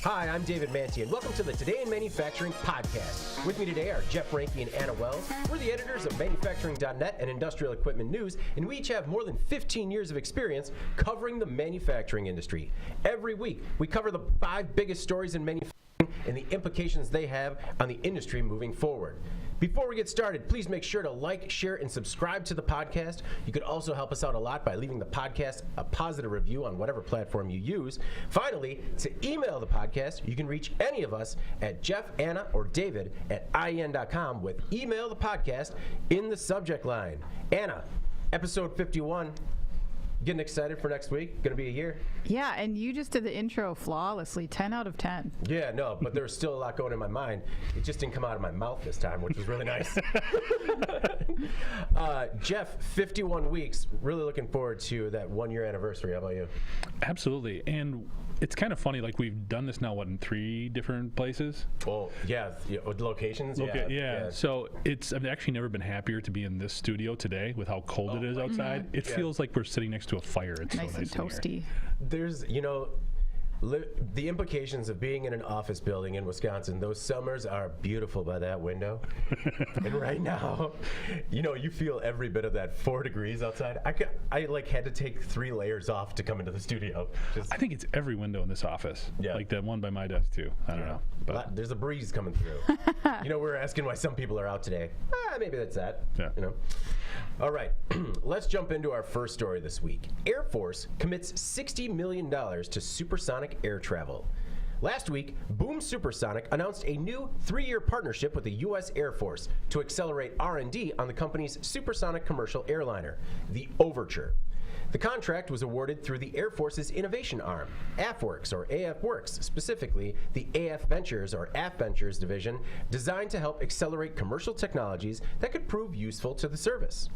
Hi, I'm David Manti, and welcome to the Today in Manufacturing podcast. With me today are Jeff Ranke and Anna Wells. We're the editors of Manufacturing.net and Industrial Equipment News, and we each have more than 15 years of experience covering the manufacturing industry. Every week, we cover the 5 biggest stories in manufacturing and the implications they have on the industry moving forward. Before we get started, please make sure to like, share, and subscribe to the podcast. You could also help us out a lot by leaving the podcast a positive review on whatever platform you use. Finally, to email the podcast, you can reach any of us at Jeff, Anna, or David at IEN.com with email the podcast in the subject line. Anna, episode 51. Getting excited for next week? Gonna be a year. Yeah, and you just did the intro flawlessly, 10 out of 10. Yeah, no, but there was still a lot going in my mind. It just didn't come out of my mouth this time, which was really nice. Jeff, 51 weeks. Really looking forward to that 1-year anniversary. How about you? Absolutely. And it's kind of funny, like we've done this now, in 3 different places? Well, yeah, locations. Okay, yeah. So I've actually never been happier to be in this studio today with how cold it is outside. It feels like we're sitting next to a fire. It's nice so nice and toasty. There's, the implications of being in an office building in Wisconsin, those summers are beautiful by that window. And right now, you feel every bit of that 4 degrees outside. I had to take 3 layers off to come into the studio. I think it's every window in this office. Yeah. Like that one by my desk too. I don't know. But there's a breeze coming through. We're asking why some people are out today. Maybe that's that. Yeah. All right, let's jump into our first story this week. Air Force commits $60 million to supersonic air travel. Last week, Boom Supersonic announced a new 3-year partnership with the U.S. Air Force to accelerate R&D on the company's supersonic commercial airliner, the Overture. The contract was awarded through the Air Force's innovation arm, AFWorks, or AFWorks, specifically the AF Ventures, or AF Ventures division, designed to help accelerate commercial technologies that could prove useful to the service.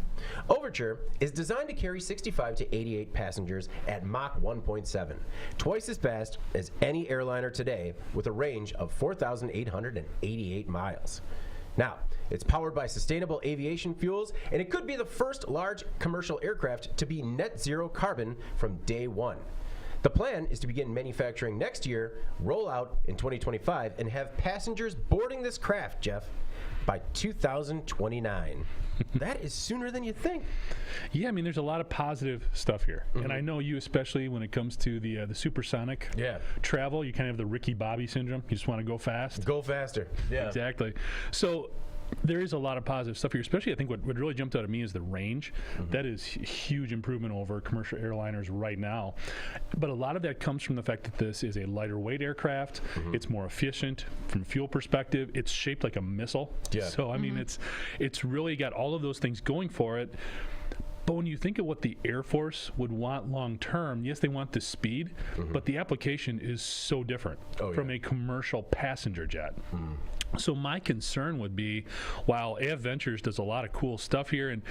Overture is designed to carry 65 to 88 passengers at Mach 1.7, twice as fast as any airliner today, with a range of 4,888 miles. Now, it's powered by sustainable aviation fuels, and it could be the first large commercial aircraft to be net zero carbon from day one. The plan is to begin manufacturing next year, roll out in 2025, and have passengers boarding this craft, Jeff, by 2029. That is sooner than you think. Yeah, there's a lot of positive stuff here. Mm-hmm. And I know you, especially when it comes to the supersonic travel, you kind of have the Ricky Bobby syndrome. You just want to go fast. Go faster. Yeah. Exactly. So there is a lot of positive stuff here, especially I think what really jumped out at me is the range. Mm-hmm. That is a huge improvement over commercial airliners right now. But a lot of that comes from the fact that this is a lighter weight aircraft. Mm-hmm. It's more efficient from a fuel perspective. It's shaped like a missile. Yeah. So, it's really got all of those things going for it. But when you think of what the Air Force would want long term, yes, they want the speed, but the application is so different from a commercial passenger jet. Mm. So my concern would be, while AF Ventures does a lot of cool stuff here, and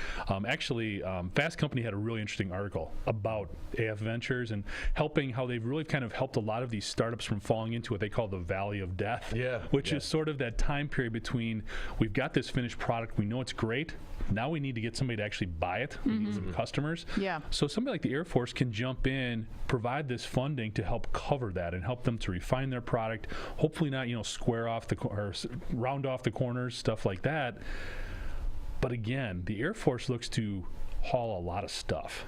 Fast Company had a really interesting article about AF Ventures and how they've really kind of helped a lot of these startups from falling into what they call the valley of death, which is sort of that time period between we've got this finished product, we know it's great, now we need to get somebody to actually buy it, we need some customers. Yeah. So somebody like the Air Force can jump in, provide this funding to help cover that and help them to refine their product, hopefully not, square off or round off the corners, stuff like that. But again, the Air Force looks to haul a lot of stuff,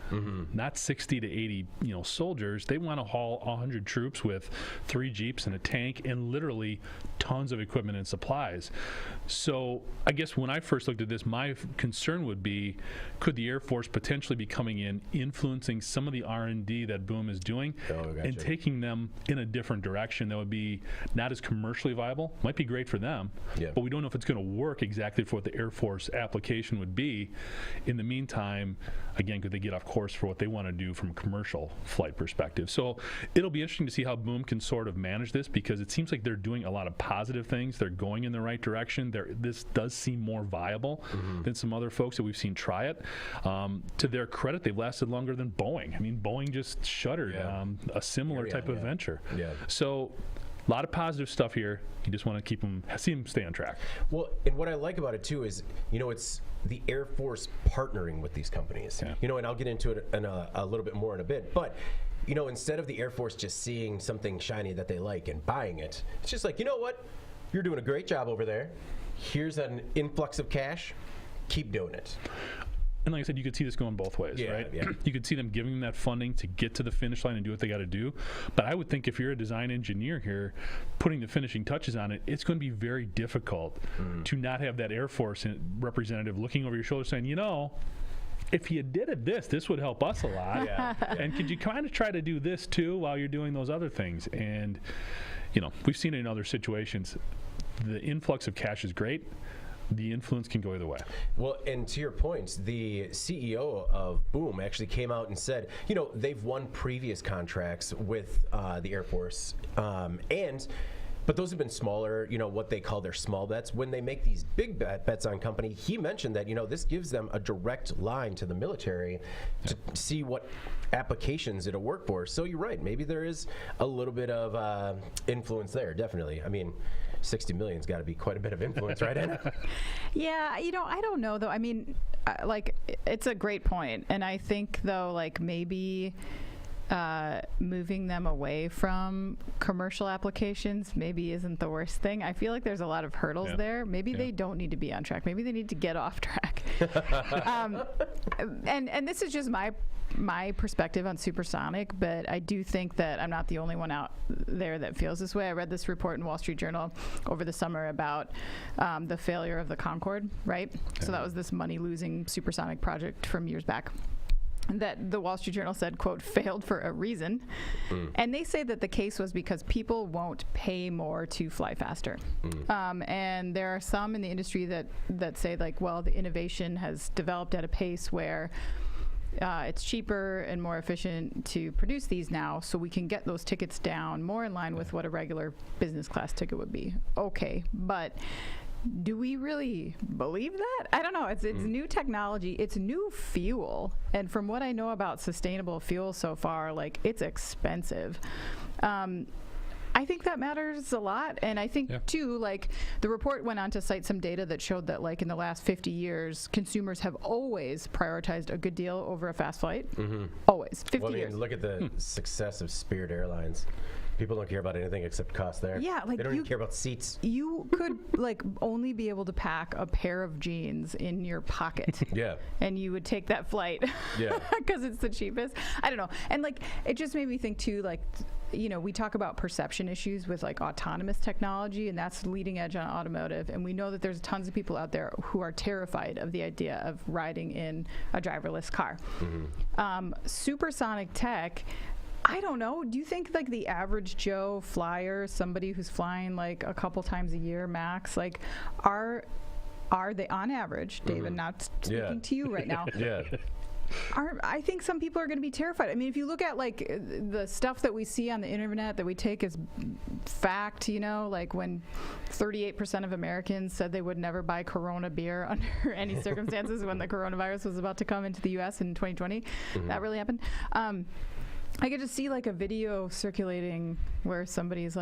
not 60 to 80 soldiers. They want to haul 100 troops with 3 Jeeps and a tank and literally tons of equipment and supplies. So I guess when I first looked at this, my concern would be, could the Air Force potentially be coming in, influencing some of the R&D that Boom is doing and taking them in a different direction that would be not as commercially viable? Might be great for them, but we don't know if it's going to work exactly for what the Air Force application would be. In the meantime, again, could they get off course for what they want to do from a commercial flight perspective? So it'll be interesting to see how Boom can sort of manage this, because it seems like they're doing a lot of positive things. They're going in the right direction. This does seem more viable than some other folks that we've seen try it. To their credit, they've lasted longer than Boeing. Boeing just shuttered a similar type of venture. Yeah. So a lot of positive stuff here. You just want to see them stay on track. Well, and what I like about it too is, it's the Air Force partnering with these companies. Yeah. And I'll get into it in a little bit more in a bit. But instead of the Air Force just seeing something shiny that they like and buying it, it's just like, you know what? You're doing a great job over there. Here's an influx of cash. Keep doing it. And like I said, you could see this going both ways, right? Yeah. You could see them giving them that funding to get to the finish line and do what they got to do. But I would think if you're a design engineer here, putting the finishing touches on it, it's going to be very difficult to not have that Air Force representative looking over your shoulder saying, if you did it this would help us a lot. And could you kind of try to do this too while you're doing those other things? And, we've seen it in other situations. The influx of cash is great. The influence can go either way. Well, and to your point, the CEO of Boom actually came out and said, they've won previous contracts with the Air Force, but those have been smaller, what they call their small bets. When they make these big bets on company, he mentioned that, this gives them a direct line to the military to see what applications it'll work for. So you're right. Maybe there is a little bit of influence there, definitely. I mean, 60 million's got to be quite a bit of influence, right, Anna? Yeah, I don't know, though. I mean, it's a great point. And I think, though, maybe moving them away from commercial applications maybe isn't the worst thing. I feel like there's a lot of hurdles there. Maybe they don't need to be on track. Maybe they need to get off track. And this is just my perspective on Supersonic, but I do think that I'm not the only one out there that feels this way. I read this report in Wall Street Journal over the summer about the failure of the Concorde, right? So that was this money-losing supersonic project from years back that the Wall Street Journal said, quote, failed for a reason. And they say that the case was because people won't pay more to fly faster. And there are some in the industry that say, the innovation has developed at a pace where it's cheaper and more efficient to produce these now, so we can get those tickets down more in line with what a regular business class ticket would be. Okay, but do we really believe that? I don't know. It's new technology. It's new fuel. And from what I know about sustainable fuel so far, it's expensive. I think that matters a lot. And I think, too, the report went on to cite some data that showed that, in the last 50 years, consumers have always prioritized a good deal over a fast flight. Always. 50 years. Look at the success of Spirit Airlines. People don't care about anything except cost there. Yeah, they don't even care about seats. You could only be able to pack a pair of jeans in your pocket. And you would take that flight. Because it's the cheapest. I don't know. And it just made me think too, we talk about perception issues with autonomous technology, and that's leading edge on automotive. And we know that there's tons of people out there who are terrified of the idea of riding in a driverless car. Supersonic tech, I don't know. Do you think the average Joe flyer, somebody who's flying a couple times a year max, are they on average, David, not speaking to you right now? I think some people are going to be terrified. I mean, if you look at the stuff that we see on the internet that we take as fact, when 38% of Americans said they would never buy Corona beer under any circumstances when the coronavirus was about to come into the U.S. in 2020, that really happened. I get to see a video circulating where somebody's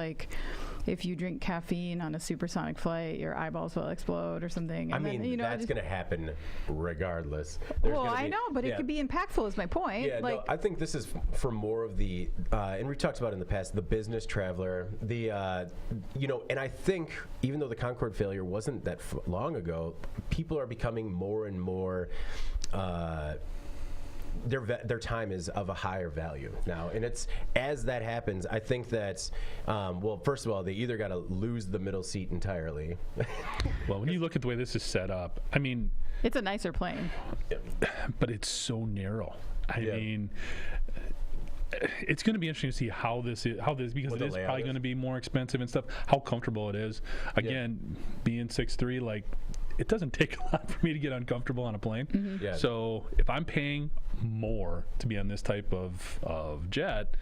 if you drink caffeine on a supersonic flight, your eyeballs will explode or something. And that's going to happen regardless. I know, but it could be impactful is my point. Yeah, no, I think this is for more of the, and we've talked about it in the past, the business traveler, and I think even though the Concorde failure wasn't that long ago, people are becoming more and more their time is of a higher value now, and it's as that happens. I think that first of all, they either got to lose the middle seat entirely. Well, when you look at the way this is set up, I mean, it's a nicer plane, but it's so narrow. I mean, it's going to be interesting to see how this because it is probably going to be more expensive and stuff. How comfortable it is. Again, being 6'3", it doesn't take a lot for me to get uncomfortable on a plane. So if I'm paying more to be on this type of jet,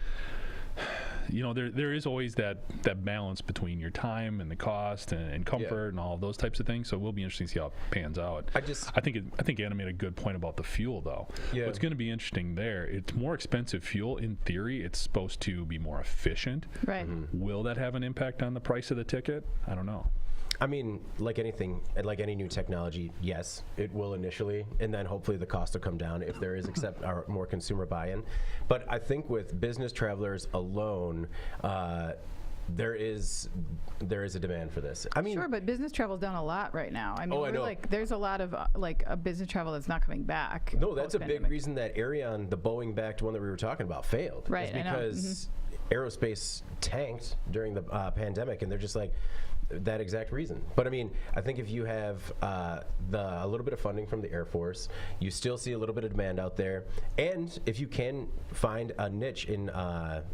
there is always that balance between your time and the cost and comfort and all of those types of things. So it will be interesting to see how it pans out. I think Anna made a good point about the fuel, though. What's going to be interesting there, it's more expensive fuel. In theory, it's supposed to be more efficient. Right. Will that have an impact on the price of the ticket? I don't know. I mean, like anything, like any new technology, yes, it will initially, and then hopefully the cost will come down if there is or more consumer buy-in. But I think with business travelers alone, there is a demand for this. I mean, Sure, but business travel's down a lot right now. I mean, I know. There's a lot of a business travel that's not coming back. No, that's a big post-pandemic. reason that Ariane, the Boeing-backed one that we were talking about, failed. Right, Is I know. because aerospace tanked during the pandemic, and they're just like that exact reason. But I mean, I think if you have a little bit of funding from the Air Force, you still see a little bit of demand out there, and if you can find a niche in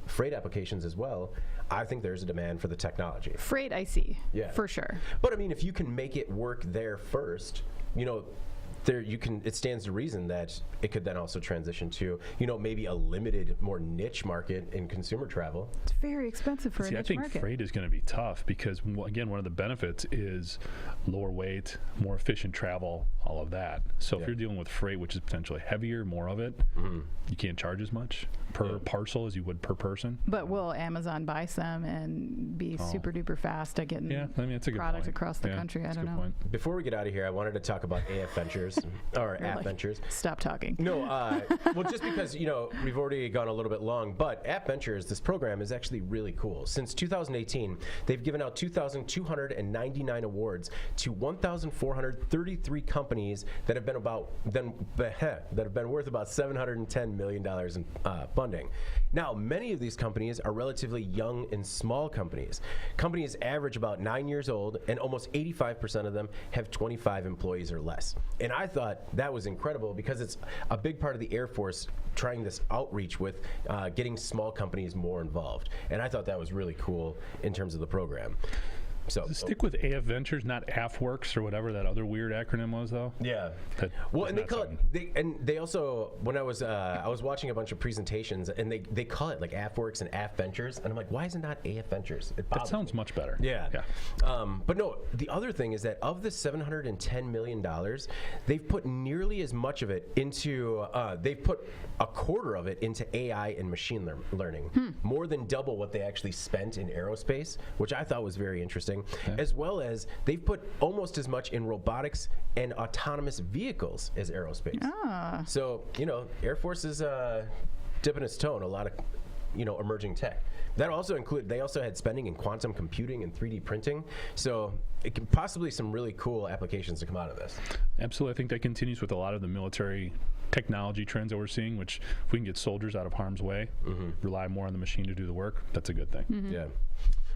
freight applications as well, I think there's a demand for the technology. Freight, I see. Yeah. For sure. But I mean, if you can make it work there first, it stands to reason that it could then also transition to, maybe a limited, more niche market in consumer travel. It's very expensive for a See, I niche think market. freight is going to be tough because, again, one of the benefits is lower weight, more efficient travel, all of that. So if you're dealing with freight, which is potentially heavier, more of it, you can't charge as much per parcel as you would per person. But will Amazon buy some and be super duper fast at getting that's a good product point. across the Yeah, country? I that's a don't good know. point. Before we get out of here, I wanted to talk about AF Ventures, or Really? App Ventures. Stop talking. No, well, just because, we've already gone a little bit long, but App Ventures, this program is actually really cool. Since 2018, they've given out 2,299 awards to 1,433 companies that have been worth about $710 million in funding. Now, many of these companies are relatively young and small companies. Companies average about 9 years old, and almost 85% of them have 25 employees or less. And I thought that was incredible because it's a big part of the Air Force trying this outreach with getting small companies more involved. And I thought that was really cool in terms of the program. So Stick with AF Ventures, not AFWorks or whatever that other weird acronym was, though. Yeah. Well, And they call it. They also, when I was watching a bunch of presentations, and they call it like AFWorks and AF Ventures, and I'm like, why is it not AF Ventures? That sounds much better. Yeah. But no, the other thing is that of the $710 million, they've put nearly as much of it into. They've put a quarter of it into AI and machine learning, more than double what they actually spent in aerospace, which I thought was very interesting. As well as they've put almost as much in robotics and autonomous vehicles as aerospace. So, Air Force is dipping its toe in a lot of, emerging tech. That also they also had spending in quantum computing and 3D printing. So it can possibly some really cool applications to come out of this. Absolutely. I think that continues with a lot of the military technology trends that we're seeing, which if we can get soldiers out of harm's way, rely more on the machine to do the work, that's a good thing. Yeah.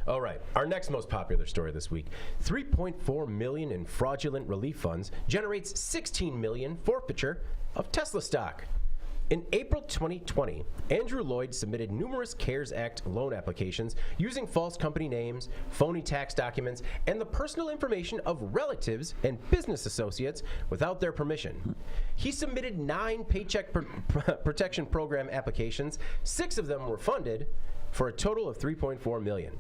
All right, our next most popular story this week. $3.4 million in fraudulent relief funds generates $16 million forfeiture of Tesla stock. In April 2020, Andrew Lloyd submitted numerous CARES Act loan applications using false company names, phony tax documents, and the personal information of relatives and business associates without their permission. He submitted 9 Paycheck Protection Program applications. 6 of them were funded for a total of $3.4 million.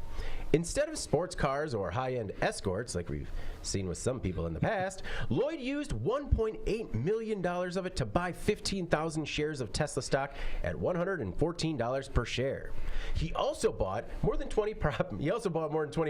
Instead of sports cars or high-end escorts, like we've seen with some people in the past, Lloyd used $1.8 million of it to buy 15,000 shares of Tesla stock at $114 per share. He also bought more than 20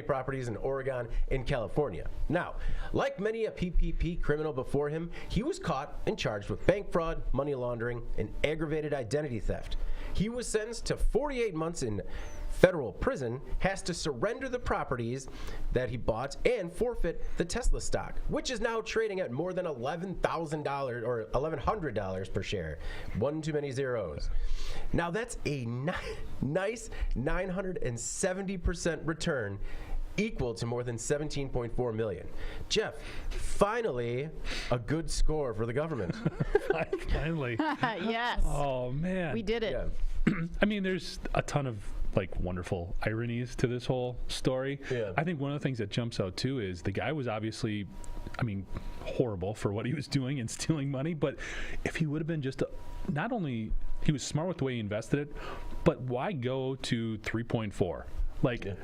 properties in Oregon and California. Now, like many a PPP criminal before him, he was caught and charged with bank fraud, money laundering, and aggravated identity theft. He was sentenced to 48 months in federal prison, has to surrender the properties that he bought and forfeit the Tesla stock, which is now trading at more than $11,000 or $1,100 per share. One too many zeros. Now that's a nice 970% return, equal to more than $17.4 million. Jeff, finally a good score for the government. Finally. Yes. Oh, man. We did it. Yeah. I mean, there's a ton of wonderful ironies to this whole story. Yeah. I think one of the things that jumps out too is the guy was obviously, horrible for what he was doing and stealing money, but if he would have been not only he was smart with the way he invested it, but why go to 3.4?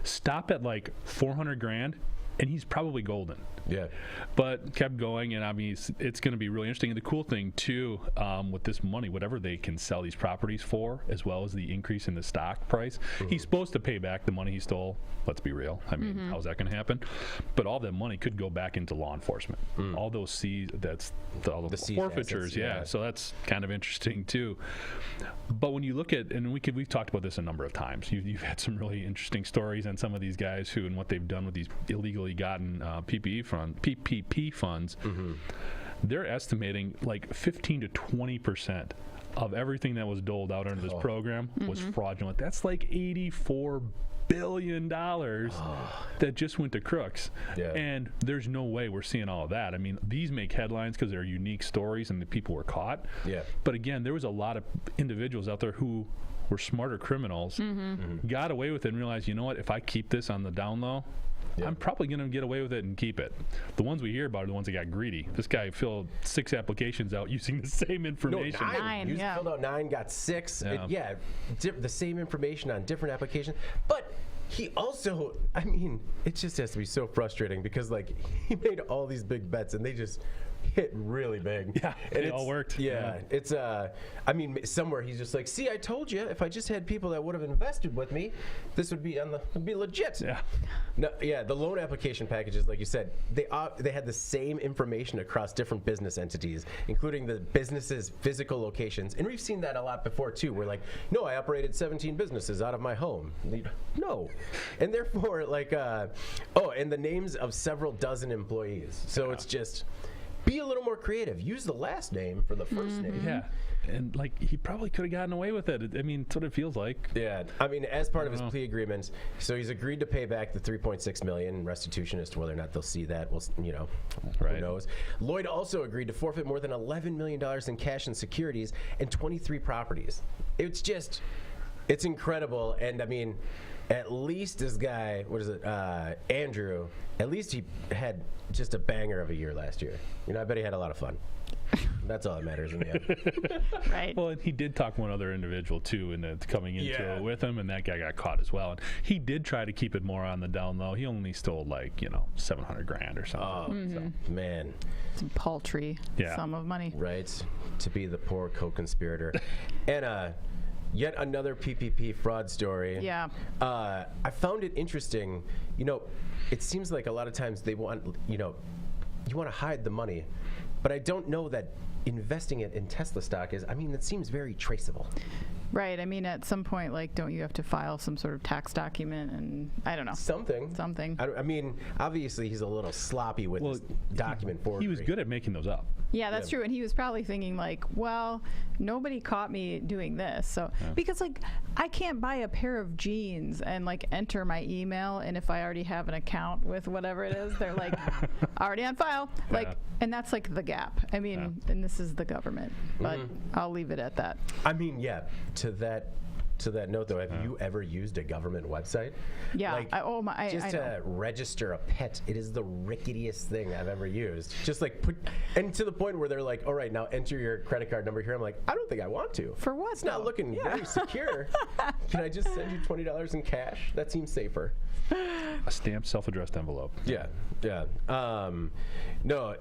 Stop at $400 grand and he's probably golden. Yeah. But kept going, and I mean, it's going to be really interesting. And the cool thing, too, with this money, whatever they can sell these properties for, as well as the increase in the stock price, he's supposed to pay back the money he stole. Let's be real. I mean, how's that going to happen? But all that money could go back into law enforcement. All those all the forfeitures, assets, yeah. So that's kind of interesting, too. But when you look at, and we've talked about this a number of times, you've had some really interesting stories on some of these guys who and what they've done with these illegally gotten PPP funds. They're estimating like 15 to 20% of everything that was doled out under this program was fraudulent. That's like $84 billion that just went to crooks. And there's no way we're seeing all of that. I mean, these make headlines because they're unique stories and the people were caught. But again, there was a lot of individuals out there who were smarter criminals, got away with it and realized, you know what, if I keep this on the down low, I'm probably going to get away with it and keep it. The ones we hear about are the ones that got greedy. This guy filled 6 applications out using the same information. No, 9. He filled out 9, got 6. The same information on different applications. But he also, I mean, it just has to be so frustrating because, like, he made all these big bets and they just hit really big. Yeah, and it all worked. Yeah, it's I mean, somewhere he's just like, see, I told you, if I just had people that would have invested with me, this would be legit. Yeah. No, the loan application packages, like you said, they had the same information across different business entities, including the businesses' physical locations, and we've seen that a lot before too. We're like, no, I operated 17 businesses out of my home. No, and therefore, like, and the names of several dozen employees. So it's just. Be a little more creative. Use the last name for the first name. Yeah. And, like, he probably could have gotten away with it. I mean, that's what it feels like. Yeah. I mean, as part of his plea agreement, so he's agreed to pay back the $3.6 million in restitution. As to whether or not they'll see that, well, who knows. Lloyd also agreed to forfeit more than $11 million in cash and securities and 23 properties. It's incredible. And, I mean, at least this guy, Andrew, at least he had just a banger of a year last year. I bet he had a lot of fun. That's all that matters in the end. Right. Well, and he did talk one other individual, too, coming into it with him, and that guy got caught as well. And he did try to keep it more on the down low. He only stole, like, $700,000 or something. Oh, man. It's a paltry sum of money. Right. To be the poor co-conspirator. And, yet another PPP fraud story. Yeah. I found it interesting. It seems like a lot of times they want, you want to hide the money, but I don't know that investing it in Tesla stock is, it seems very traceable. Right. I mean, at some point, like, don't you have to file some sort of tax document? And I don't know. Something. I mean, obviously, he's a little sloppy with this document forgery. He was good at making those up. Yeah, that's true. And he was probably thinking, like, well, nobody caught me doing this. So, because, like, I can't buy a pair of jeans and, like, enter my email. And if I already have an account with whatever it is, they're, like, already on file. Like, and that's, like, the gap. I mean, and this is the government. But I'll leave it at that. I mean, To that note, though, have you ever used a government website? Yeah. Like, to register a pet, it is the ricketiest thing I've ever used. Just like and to the point where they're like, all right, now enter your credit card number here. I'm like, I don't think I want to. For what? It's not looking very secure. Can I just send you $20 in cash? That seems safer. A stamped self-addressed envelope. Yeah. No.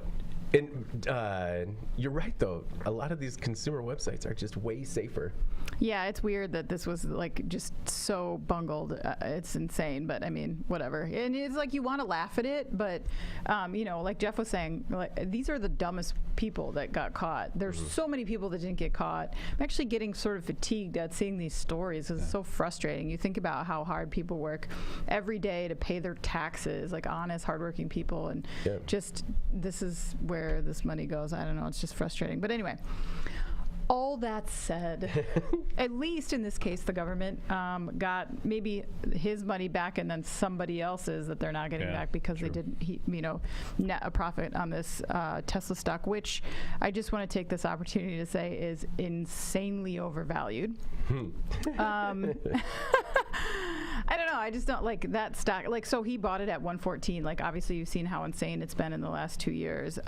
And you're right, though. A lot of these consumer websites are just way safer. Yeah, it's weird that this was, like, just so bungled. It's insane, but I mean, whatever. And it's like you want to laugh at it, but, like Jeff was saying, like, these are the dumbest people that got caught. There's so many people that didn't get caught. I'm actually getting sort of fatigued at seeing these stories because it's so frustrating. You think about how hard people work every day to pay their taxes, like honest, hardworking people, and just this is where this money goes. I don't know. It's just frustrating. But anyway. All that said, at least in this case, the government got maybe his money back and then somebody else's that they're not getting back because they didn't, net a profit on this Tesla stock, which I just want to take this opportunity to say is insanely overvalued. I don't know. I just don't like that stock. Like, so he bought it at 114. Like, obviously, you've seen how insane it's been in the last 2 years.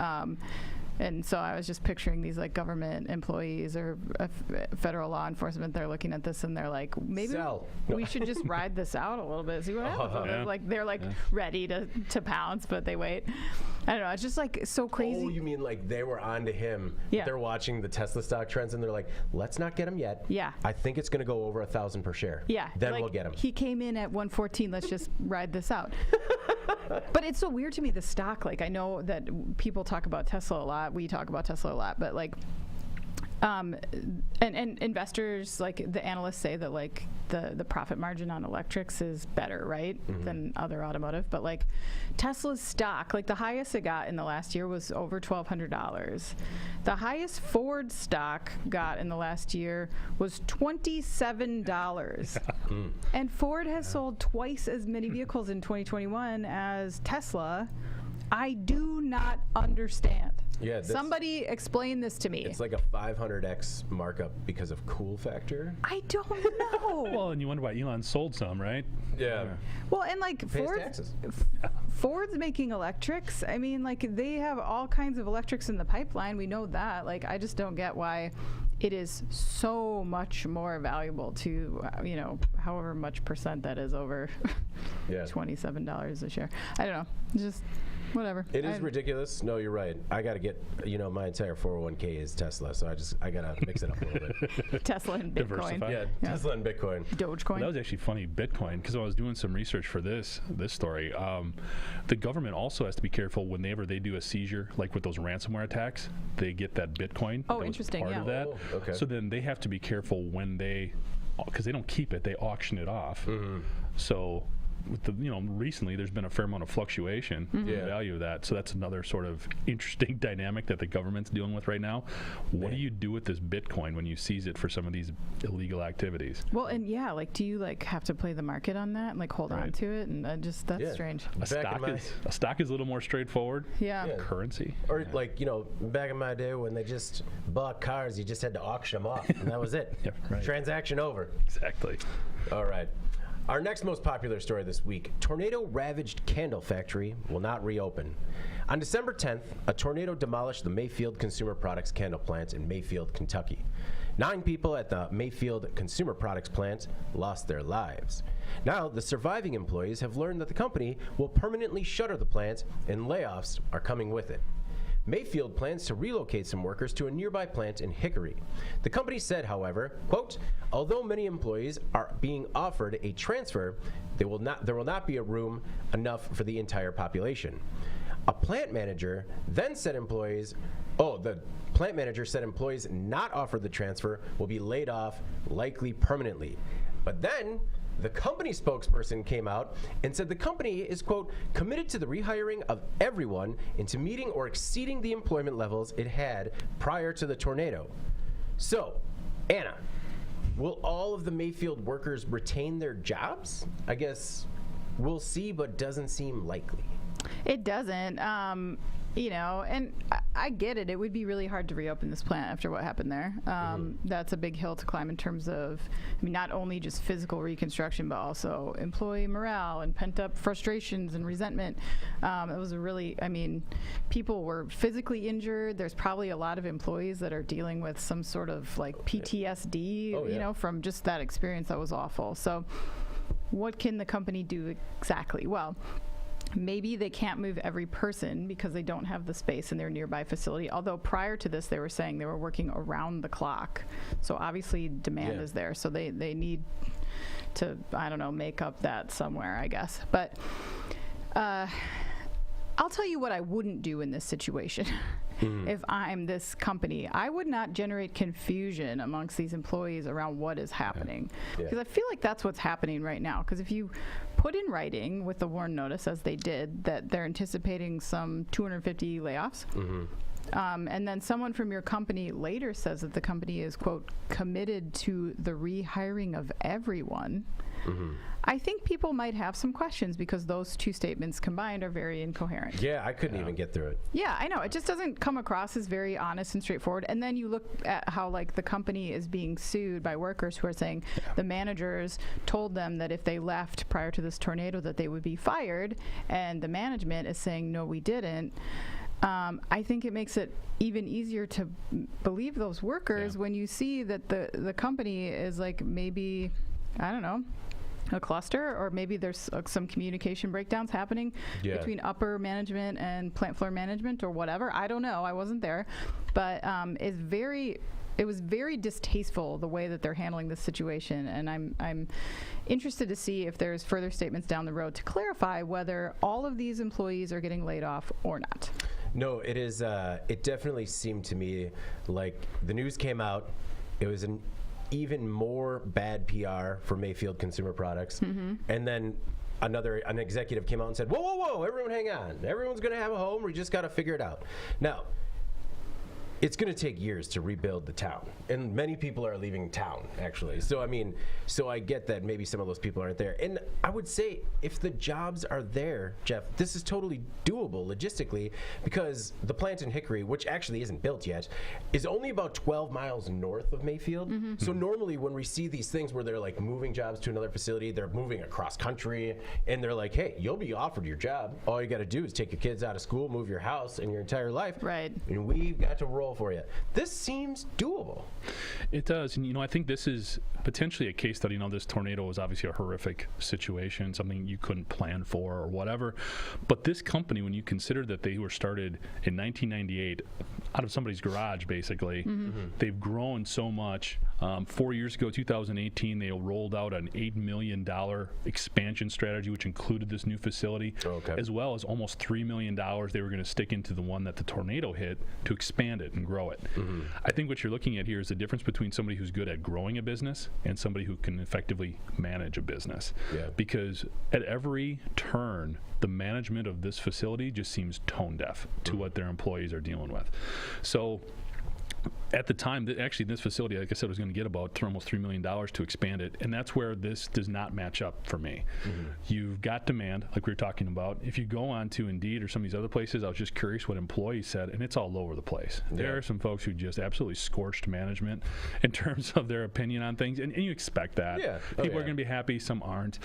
And so I was just picturing these like government employees or federal law enforcement. They're looking at this and they're like, maybe we should just ride this out a little bit, see what happens. Yeah. Like they're like ready to pounce, but they wait. I don't know. It's just like so crazy. Oh, you mean like they were on to him? Yeah. They're watching the Tesla stock trends and they're like, let's not get him yet. Yeah. I think it's going to go over 1,000 per share. Yeah. Then like, we'll get him. He came in at 114. Let's just ride this out. But it's so weird to me, the stock. Like, I know that people talk about Tesla a lot. We talk about Tesla a lot. But, like, and investors, like, the analysts say that, like, the profit margin on electrics is better, right, than other automotive. But, like, Tesla's stock, like, the highest it got in the last year was over $1,200. The highest Ford stock got in the last year was $27. And Ford has sold twice as many vehicles in 2021 as Tesla. I do not understand. Yeah, Somebody explain this to me. It's like a 500x markup because of cool factor. I don't know. Well, and you wonder why Elon sold some, right? Yeah. Well, and like Ford's making electrics. I mean, like they have all kinds of electrics in the pipeline. We know that. Like, I just don't get why it is so much more valuable to, however much percent that is over $27 a share. I don't know. Just whatever. It is ridiculous. No, you're right. I got to get, my entire 401k is Tesla, so I got to mix it up a little bit. Tesla and Bitcoin. Diversify. Yeah, Tesla and Bitcoin. Dogecoin. Well, that was actually funny, Bitcoin, because I was doing some research for this story. The government also has to be careful whenever they do a seizure, like with those ransomware attacks, they get that Bitcoin. Oh, that interesting, was part yeah. of that. Oh, okay. So then they have to be careful when because they don't keep it, they auction it off. So with recently there's been a fair amount of fluctuation in the value of that. So that's another sort of interesting dynamic that the government's dealing with right now. What do you do with this Bitcoin when you seize it for some of these illegal activities? Well, and like, do you like have to play the market on that and like hold on to it? And that's strange. A stock is a little more straightforward. Yeah. Currency. Or like, back in my day when they just bought cars, you just had to auction them off, and that was it. Yeah, right. Transaction over. Exactly. All right. Our next most popular story this week, tornado-ravaged candle factory will not reopen. On December 10th, a tornado demolished the Mayfield Consumer Products candle plant in Mayfield, Kentucky. 9 people at the Mayfield Consumer Products plant lost their lives. Now, the surviving employees have learned that the company will permanently shutter the plant, and layoffs are coming with it. Mayfield plans to relocate some workers to a nearby plant in Hickory. The company said, however, quote, although many employees are being offered a transfer, there will not be a room enough for the entire population. The plant manager said employees not offered the transfer will be laid off, likely permanently. But then the company spokesperson came out and said the company is, quote, committed to the rehiring of everyone into meeting or exceeding the employment levels it had prior to the tornado. So, Anna, will all of the Mayfield workers retain their jobs? I guess we'll see, but doesn't seem likely. It doesn't. And I get it. It would be really hard to reopen this plant after what happened there. That's a big hill to climb in terms of, not only just physical reconstruction, but also employee morale and pent-up frustrations and resentment. It was people were physically injured. There's probably a lot of employees that are dealing with some sort of like PTSD, from just that experience that was awful. So what can the company do exactly? Well, maybe they can't move every person because they don't have the space in their nearby facility. Although prior to this, they were saying they were working around the clock. So obviously demand is there. So they need to, make up that somewhere, I guess. But I'll tell you what I wouldn't do in this situation. If I'm this company, I would not generate confusion amongst these employees around what is happening. Because I feel like that's what's happening right now. Because if you put in writing with the WARN notice, as they did, that they're anticipating some 250 layoffs, and then someone from your company later says that the company is, quote, committed to the rehiring of everyone, I think people might have some questions because those two statements combined are very incoherent. Yeah, I couldn't even get through it. Yeah, I know. It just doesn't come across as very honest and straightforward. And then you look at how, like, the company is being sued by workers who are saying the managers told them that if they left prior to this tornado that they would be fired, and the management is saying, no, we didn't. I think it makes it even easier to believe those workers when you see that the company is like maybe, I don't know, a cluster, or maybe there's some communication breakdowns happening between upper management and plant floor management or whatever. I don't know. I wasn't there. But it was very distasteful the way that they're handling this situation, and I'm interested to see if there's further statements down the road to clarify whether all of these employees are getting laid off or not. No, it is. It definitely seemed to me like the news came out. It was an even more bad PR for Mayfield Consumer Products, and then an executive came out and said, "Whoa, whoa, whoa! Everyone, hang on. Everyone's going to have a home. We just got to figure it out." Now, it's going to take years to rebuild the town, and many people are leaving town, actually. So, I get that maybe some of those people aren't there. And I would say if the jobs are there, Jeff, this is totally doable logistically, because the plant in Hickory, which actually isn't built yet, is only about 12 miles north of Mayfield. So normally when we see these things where they're like moving jobs to another facility, they're moving across country, and they're like, hey, you'll be offered your job. All you got to do is take your kids out of school, move your house and your entire life. Right. And we've got to roll for you. This seems doable. It does. And, I think this is potentially a case study. This tornado was obviously a horrific situation, something you couldn't plan for or whatever. But this company, when you consider that they were started in 1998 out of somebody's garage, basically, they've grown so much. 4 years ago, 2018, they rolled out an $8 million expansion strategy, which included this new facility, as well as almost $3 million they were going to stick into the one that the tornado hit to expand it and grow it. I think what you're looking at here is the difference between somebody who's good at growing a business and somebody who can effectively manage a business. Because at every turn, the management of this facility just seems tone deaf to what their employees are dealing with. So at the time, actually, this facility, like I said, was going to get about almost $3 million to expand it, and that's where this does not match up for me. You've got demand, like we were talking about. If you go on to Indeed or some of these other places, I was just curious what employees said, and it's all over the place. There are some folks who just absolutely scorched management in terms of their opinion on things, and you expect that. People are going to be happy, some aren't.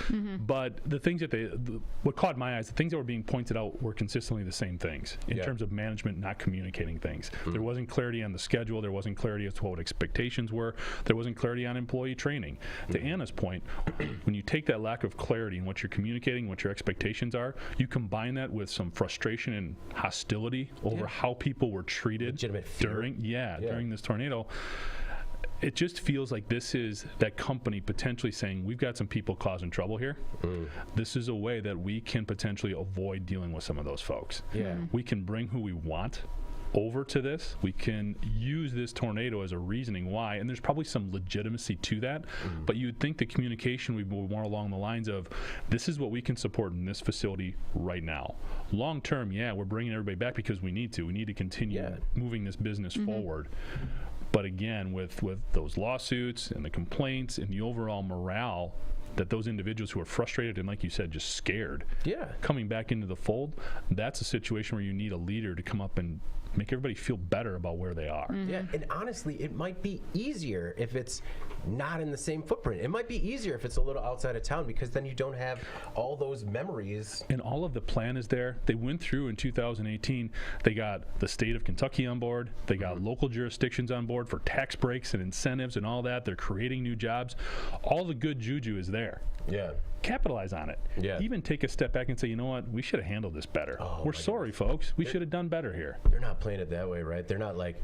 But the things that what caught my eyes, the things that were being pointed out were consistently the same things in terms of management not communicating things. There wasn't clarity on the schedule. There wasn't clarity as to what expectations were. There wasn't clarity on employee training. To Anna's point, when you take that lack of clarity in what you're communicating, what your expectations are, you combine that with some frustration and hostility over how people were treated during this tornado. It just feels like this is that company potentially saying, we've got some people causing trouble here. This is a way that we can potentially avoid dealing with some of those folks. We can bring who we want over to this. We can use this tornado as a reasoning why, and there's probably some legitimacy to that, but you'd think the communication would be more along the lines of, this is what we can support in this facility right now. Long term, we're bringing everybody back because we need to continue moving this business forward. But again, with those lawsuits and the complaints and the overall morale, that those individuals who are frustrated and, like you said, just scared, coming back into the fold, that's a situation where you need a leader to come up and make everybody feel better about where they are. And honestly, it might be easier if it's not in the same footprint. It might be easier if it's a little outside of town, because then you don't have all those memories. And all of the plan is there. They went through in 2018, they got the state of Kentucky on board, they got local jurisdictions on board for tax breaks and incentives and all that. They're creating new jobs. All the good juju is there. Capitalize on it. Even take a step back and say, you know what, we should have handled this better. We're sorry, folks. We should have done better here. They're not playing it that way, right? They're not like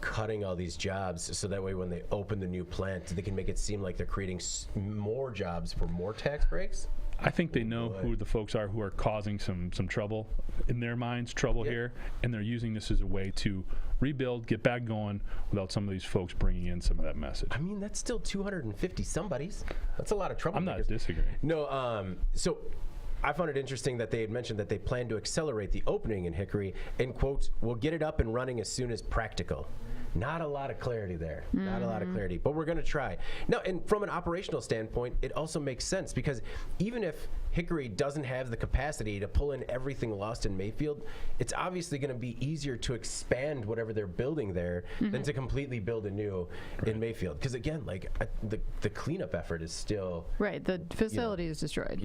cutting all these jobs so that way when they open the new plant, they can make it seem like they're creating more jobs for more tax breaks. I think they know who the folks are who are causing some trouble in their minds, here, and they're using this as a way to rebuild, get back going without some of these folks bringing in some of that message. I mean, that's still 250 somebodies. That's a lot of trouble. I'm not disagreeing. No, so I found it interesting that they had mentioned that they plan to accelerate the opening in Hickory and, quote, "we'll get it up and running as soon as practical." Not a lot of clarity there. Not a lot of clarity, but we're going to try. Now, and from an operational standpoint, it also makes sense, because even if Hickory doesn't have the capacity to pull in everything lost in Mayfield, it's obviously going to be easier to expand whatever they're building there than to completely build anew in Mayfield. Because again, like the cleanup effort is still the facility is destroyed.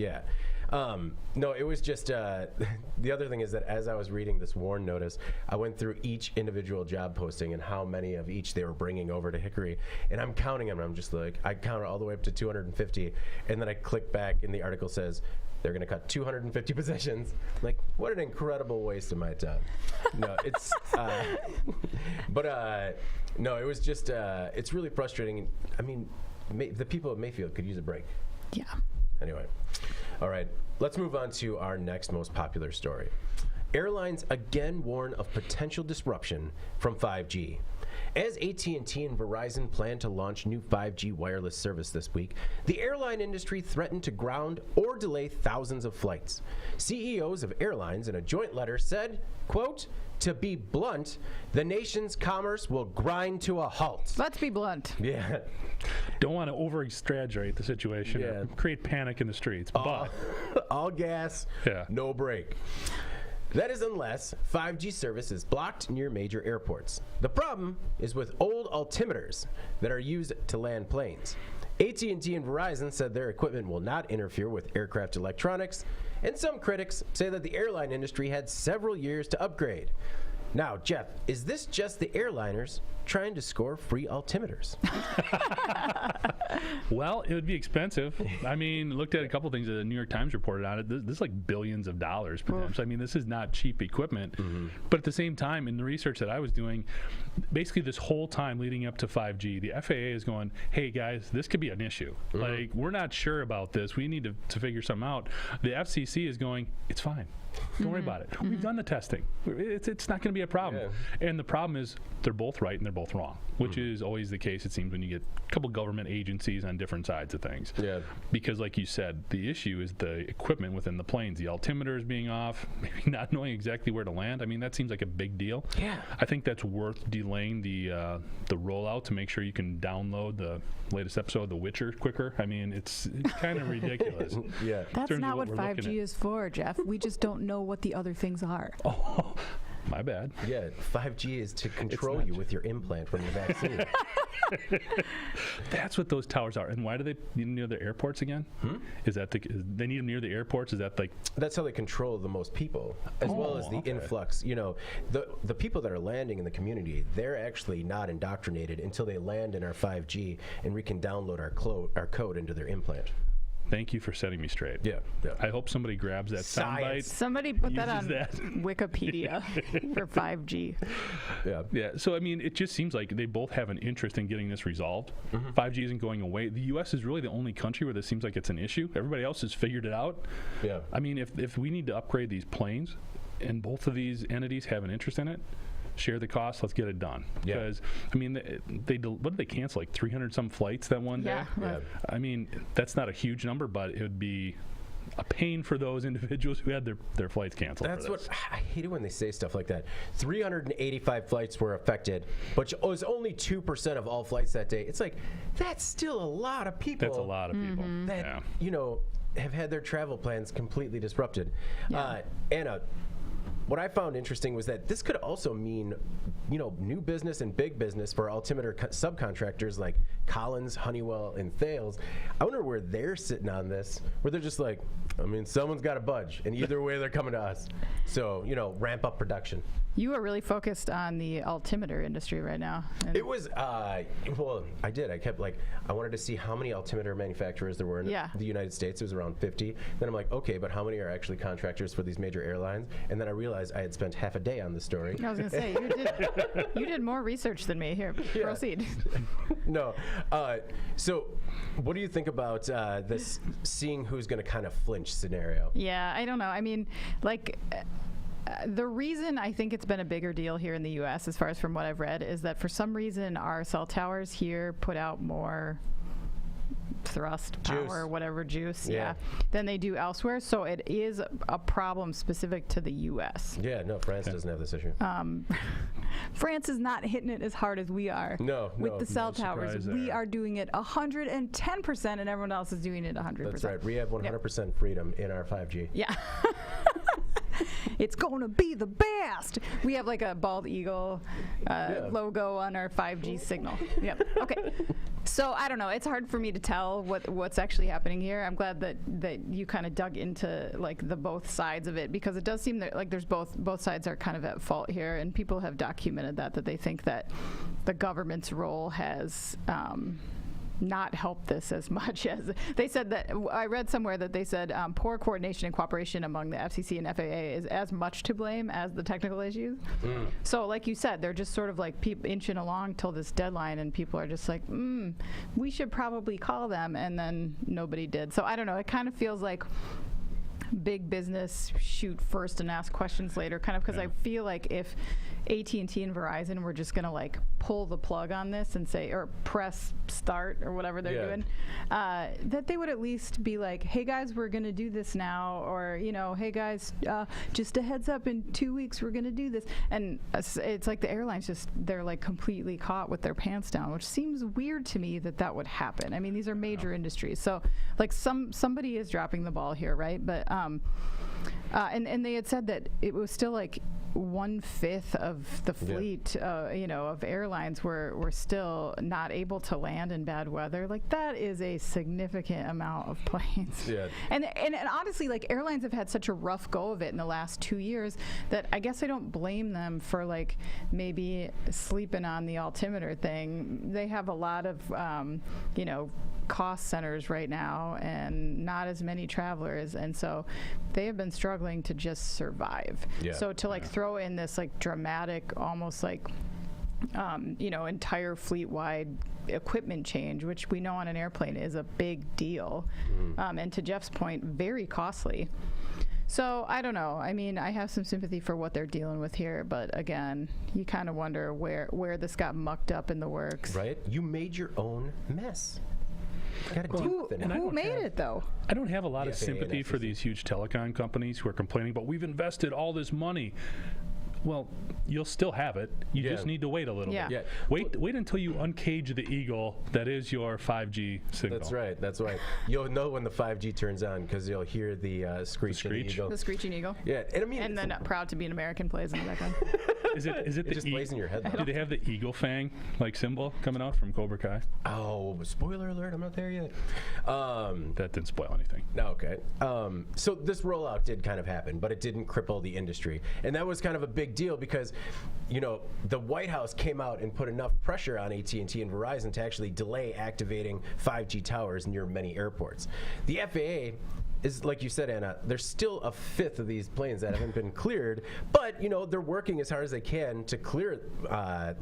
No, it was just the other thing is that as I was reading this WARN notice, I went through each individual job posting and how many of each they were bringing over to Hickory, and I'm counting them. I'm just like, I counted all the way up to 250, and then I click back, and the article says they're going to cut 250 positions. Like, what an incredible waste of my time. No, it's, no, it was just, it's really frustrating. I mean, the people of Mayfield could use a break. Yeah. Anyway, all right, let's move on to our next most popular story. Airlines again warn of potential disruption from 5G. As AT&T and Verizon plan to launch new 5G wireless service this week, the airline industry threatened to ground or delay thousands of flights. CEOs of airlines in a joint letter said, quote, "To be blunt, the nation's commerce will grind to a halt." Let's be blunt. Yeah. Don't want to over-exaggerate the situation or create panic in the streets, but all gas, no break. That is unless 5G service is blocked near major airports. The problem is with old altimeters that are used to land planes. AT&T and Verizon said their equipment will not interfere with aircraft electronics, and some critics say that the airline industry had several years to upgrade. Now, Jeff, is this just the airliners trying to score free altimeters? Well, it would be expensive. I mean, looked at a couple things that the New York Times reported on it. This is like billions of dollars potentially. I mean, this is not cheap equipment. Mm-hmm. But at the same time, in the research that I was doing, basically this whole time leading up to 5G, the FAA is going, hey, guys, this could be an issue. Mm-hmm. Like, we're not sure about this. We need to figure something out. The FCC is going, it's fine. Don't worry about it. Mm-hmm. We've done the testing. It's not going to be a problem. Yeah. And the problem is they're both right and they're both wrong, which is always the case, it seems, when you get a couple government agencies on different sides of things. Yeah. Because like you said, the issue is the equipment within the planes, the altimeters being off, maybe not knowing exactly where to land. I mean, that seems like a big deal. Yeah. I think that's worth delaying the rollout to make sure you can download the latest episode of The Witcher quicker. I mean, it's kind of ridiculous. Yeah. That's not what 5G is for, Jeff. We just don't know what the other things are. Oh, my bad. Yeah, 5G is to control you with your implant from your vaccine. That's what those towers are. And why do they need them near the airports again? Is that they need them near the airports? Is that like... That's how they control the most people, as well as the influx. You know, the people that are landing in the community, they're actually not indoctrinated until they land in our 5G and we can download our code into their implant. Thank you for setting me straight. Yeah. I hope somebody grabs that soundbite. Somebody put that on Wikipedia for 5G. Yeah. So, I mean, it just seems like they both have an interest in getting this resolved. 5G isn't going away. The U.S. is really the only country where this seems like it's an issue. Everybody else has figured it out. Yeah. I mean, if we need to upgrade these planes and both of these entities have an interest in it, share the cost, let's get it done. Because, I mean, what did they cancel, like 300 some flights that one day? Yeah. I mean, that's not a huge number, but it would be a pain for those individuals who had their flights canceled. That's what I hate it when they say stuff like that. 385 flights were affected, but it was only 2% of all flights that day. It's like, that's still a lot of people. That's a lot of people. That, you know, have had their travel plans completely disrupted. Anna, what I found interesting was that this could also mean, you know, new business and big business for altimeter subcontractors like Collins, Honeywell, and Thales. I wonder where they're sitting on this, where they're just like, I mean, someone's got to budge, and either way they're coming to us. So, you know, ramp up production. You are really focused on the altimeter industry right now. It was, well, I did. I kept I wanted to see how many altimeter manufacturers there were in the United States. It was around 50. Then I'm like, okay, but how many are actually contractors for these major airlines? And then I realized I had spent half a day on this story. I was going to say, you did more research than me. Here, proceed. No. So what do you think about this seeing who's going to kind of flinch scenario? Yeah, I don't know. I mean, the reason I think it's been a bigger deal here in the U.S., as far as from what I've read, is that for some reason our cell towers here put out more thrust, power, whatever juice, than they do elsewhere. So it is a problem specific to the U.S. Yeah, no, France doesn't have this issue. France is not hitting it as hard as we are with the cell towers. We are doing it 110%, and everyone else is doing it 100%. That's right. We have 100% freedom in our 5G. Yeah. It's going to be the best. We have like a bald eagle logo on our 5G signal. Yep. Okay. So I don't know. It's hard for me to tell what's actually happening here. I'm glad that you kind of dug into like the both sides of it, because it does seem that like there's both sides are kind of at fault here, and people have documented that they think that the government's role has not helped this as much as they said. That I read somewhere that they said poor coordination and cooperation among the FCC and FAA is as much to blame as the technical issues. So like you said, they're just sort of like inching along till this deadline, and people are just like, we should probably call them, and then nobody did. So I don't know. It kind of feels like big business shoot first and ask questions later, kind of, because I feel like if AT&T and Verizon were just gonna like pull the plug on this and say, or press start or whatever they're doing, that they would at least be like, hey guys, we're gonna do this now, or hey guys, just a heads up, in 2 weeks we're gonna do this. And it's like the airlines they're like completely caught with their pants down, which seems weird to me that would happen. I mean, these are major industries, so like somebody is dropping the ball here, right? But and they had said that it was still like 1/5 of the fleet, of airlines were still not able to land in bad weather. Like, that is a significant amount of planes. Yeah. And honestly, like, airlines have had such a rough go of it in the last 2 years that I guess I don't blame them for like maybe sleeping on the altimeter thing. They have a lot of cost centers right now and not as many travelers, and so they have been struggling to just survive. So to like throw in this like dramatic, almost like entire fleet-wide equipment change, which we know on an airplane is a big deal, and to Jeff's point, very costly. So I don't know. I mean, I have some sympathy for what they're dealing with here, but again, you kind of wonder where this got mucked up in the works. Right? You made your own mess. Who made it, though? I don't have a lot of FAA sympathy for these huge telecom companies who are complaining, but we've invested all this money. Well, you'll still have it. You just need to wait a little bit. Yeah. Wait until you uncage the eagle that is your 5G signal. That's right. You'll know when the 5G turns on because you'll hear the screeching eagle. The screeching eagle. Yeah, and I mean, and then Proud to be an American plays in the background. Is it it just plays in your head, though. Do they have the eagle fang like symbol coming out from Cobra Kai? Oh, spoiler alert! I'm not there yet. That didn't spoil anything. No, okay. So this rollout did kind of happen, but it didn't cripple the industry, and that was kind of a big deal because, the White House came out and put enough pressure on AT&T and Verizon to actually delay activating 5G towers near many airports. The FAA is, like you said, Anna, there's still 1/5 of these planes that haven't been cleared, but they're working as hard as they can to clear it.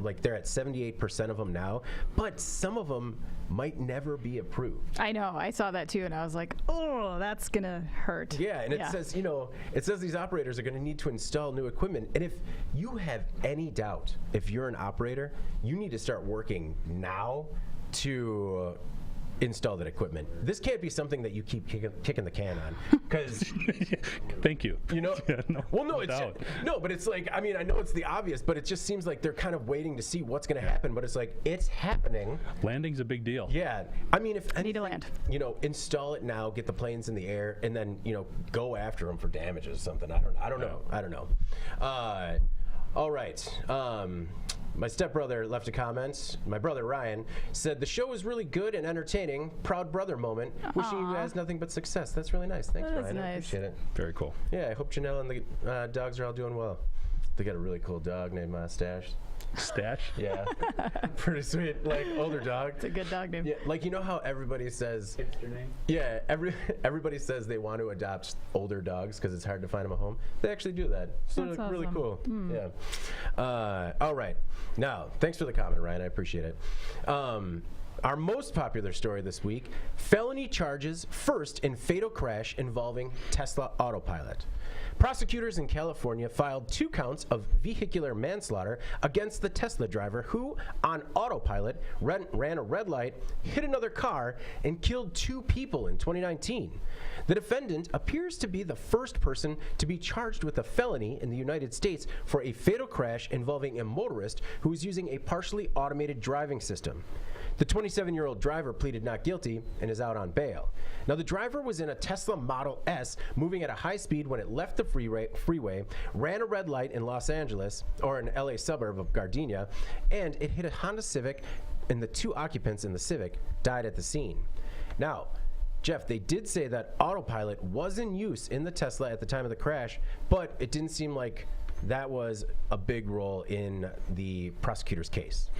Like, they're at 78% of them now, but some of them might never be approved. I know, I saw that too, and I was like, oh, that's gonna hurt. Yeah, and it says, it says these operators are gonna need to install new equipment, and if you have any doubt, if you're an operator, you need to start working now to install that equipment. This can't be something that you keep kicking the can on, because thank you. But it's like, I mean, I know it's the obvious, but it just seems like they're kind of waiting to see what's going to happen. But it's like, it's happening. Landing's a big deal. Yeah, I mean, if need to land, install it now, get the planes in the air, and then go after them for damages or something. I don't know. All right. My stepbrother left a comment. My brother Ryan said the show was really good and entertaining. Proud brother moment. Wishing you guys nothing but success. That's really nice. Thanks, Ryan. Nice. I appreciate it. Very cool. Yeah, I hope Janelle and the dogs are all doing well. They got a really cool dog named Stash. Stash? Yeah. Pretty sweet. Like, older dog. It's a good dog name. Yeah, like, how everybody says... Hipster name? Yeah, everybody says they want to adopt older dogs because it's hard to find them a home. They actually do that. So that's really awesome. cool. Yeah. All right. Now, thanks for the comment, Ryan. I appreciate it. Our most popular story this week, felony charges first in fatal crash involving Tesla Autopilot. Prosecutors in California filed 2 counts of vehicular manslaughter against the Tesla driver who, on autopilot, ran a red light, hit another car, and killed 2 people in 2019. The defendant appears to be the first person to be charged with a felony in the United States for a fatal crash involving a motorist who was using a partially automated driving system. The 27-year-old driver pleaded not guilty and is out on bail. Now, the driver was in a Tesla Model S moving at a high speed when it left the freeway, ran a red light in Los Angeles, or an LA suburb of Gardenia, and it hit a Honda Civic the 2 occupants in the Civic died at the scene. Now, Jeff, they did say that autopilot was in use in the Tesla at the time of the crash, but it didn't seem like that was a big role in the prosecutor's case.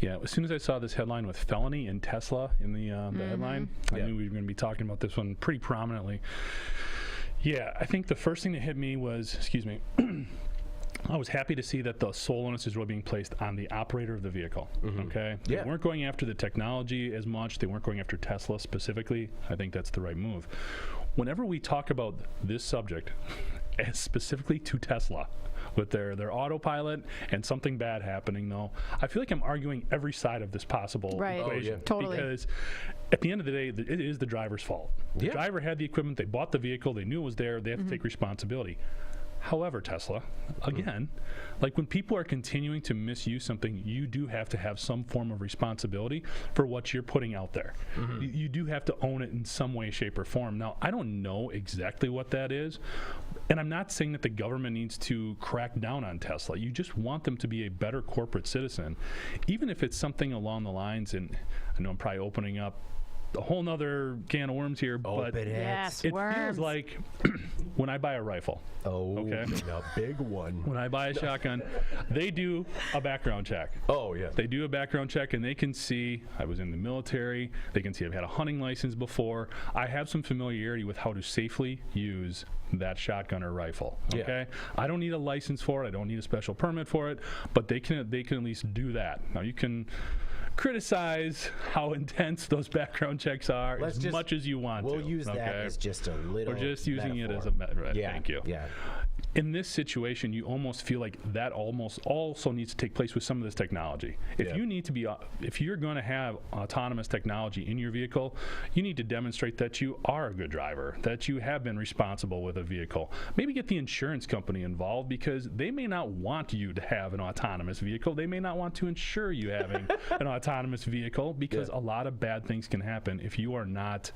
Yeah, as soon as I saw this headline with Felony and Tesla in the headline, I knew we were going to be talking about this one pretty prominently. Yeah, I think the first thing that hit me was, I was happy to see that the sole onus is really being placed on the operator of the vehicle. Okay, they weren't going after the technology as much. They weren't going after Tesla specifically. I think that's the right move. Whenever we talk about this subject, as specifically to Tesla, with their autopilot and something bad happening, though, I feel like I'm arguing every side of this possible equation. Totally. Because at the end of the day, it is the driver's fault. The driver had the equipment, they bought the vehicle, they knew it was there, they have to take responsibility. However, Tesla, again, like when people are continuing to misuse something, you do have to have some form of responsibility for what you're putting out there. You do have to own it in some way, shape, or form. Now, I don't know exactly what that is, and I'm not saying that the government needs to crack down on Tesla. You just want them to be a better corporate citizen, even if it's something along the lines, and I know I'm probably opening up a whole nother can of worms here, but it feels like when I buy a rifle, a big one. When I buy a shotgun, they do a background check. They do a background check, and they can see I was in the military. They can see I've had a hunting license before. I have some familiarity with how to safely use that shotgun or rifle. Okay, I don't need a license for it. I don't need a special permit for it, but they can at least do that. Now you can criticize how intense those background checks are much as you want to. We'll use that as just a little We're just using metaphor. it as a metaphor. Thank you. Yeah. In this situation, you almost feel like that almost also needs to take place with some of this technology. If you need to be, if you're going to have autonomous technology in your vehicle, you need to demonstrate that you are a good driver, that you have been responsible with a vehicle. Maybe get the insurance company involved, because they may not want you to have an autonomous vehicle. They may not want to insure you having an autonomous vehicle, because a lot of bad things can happen if you are not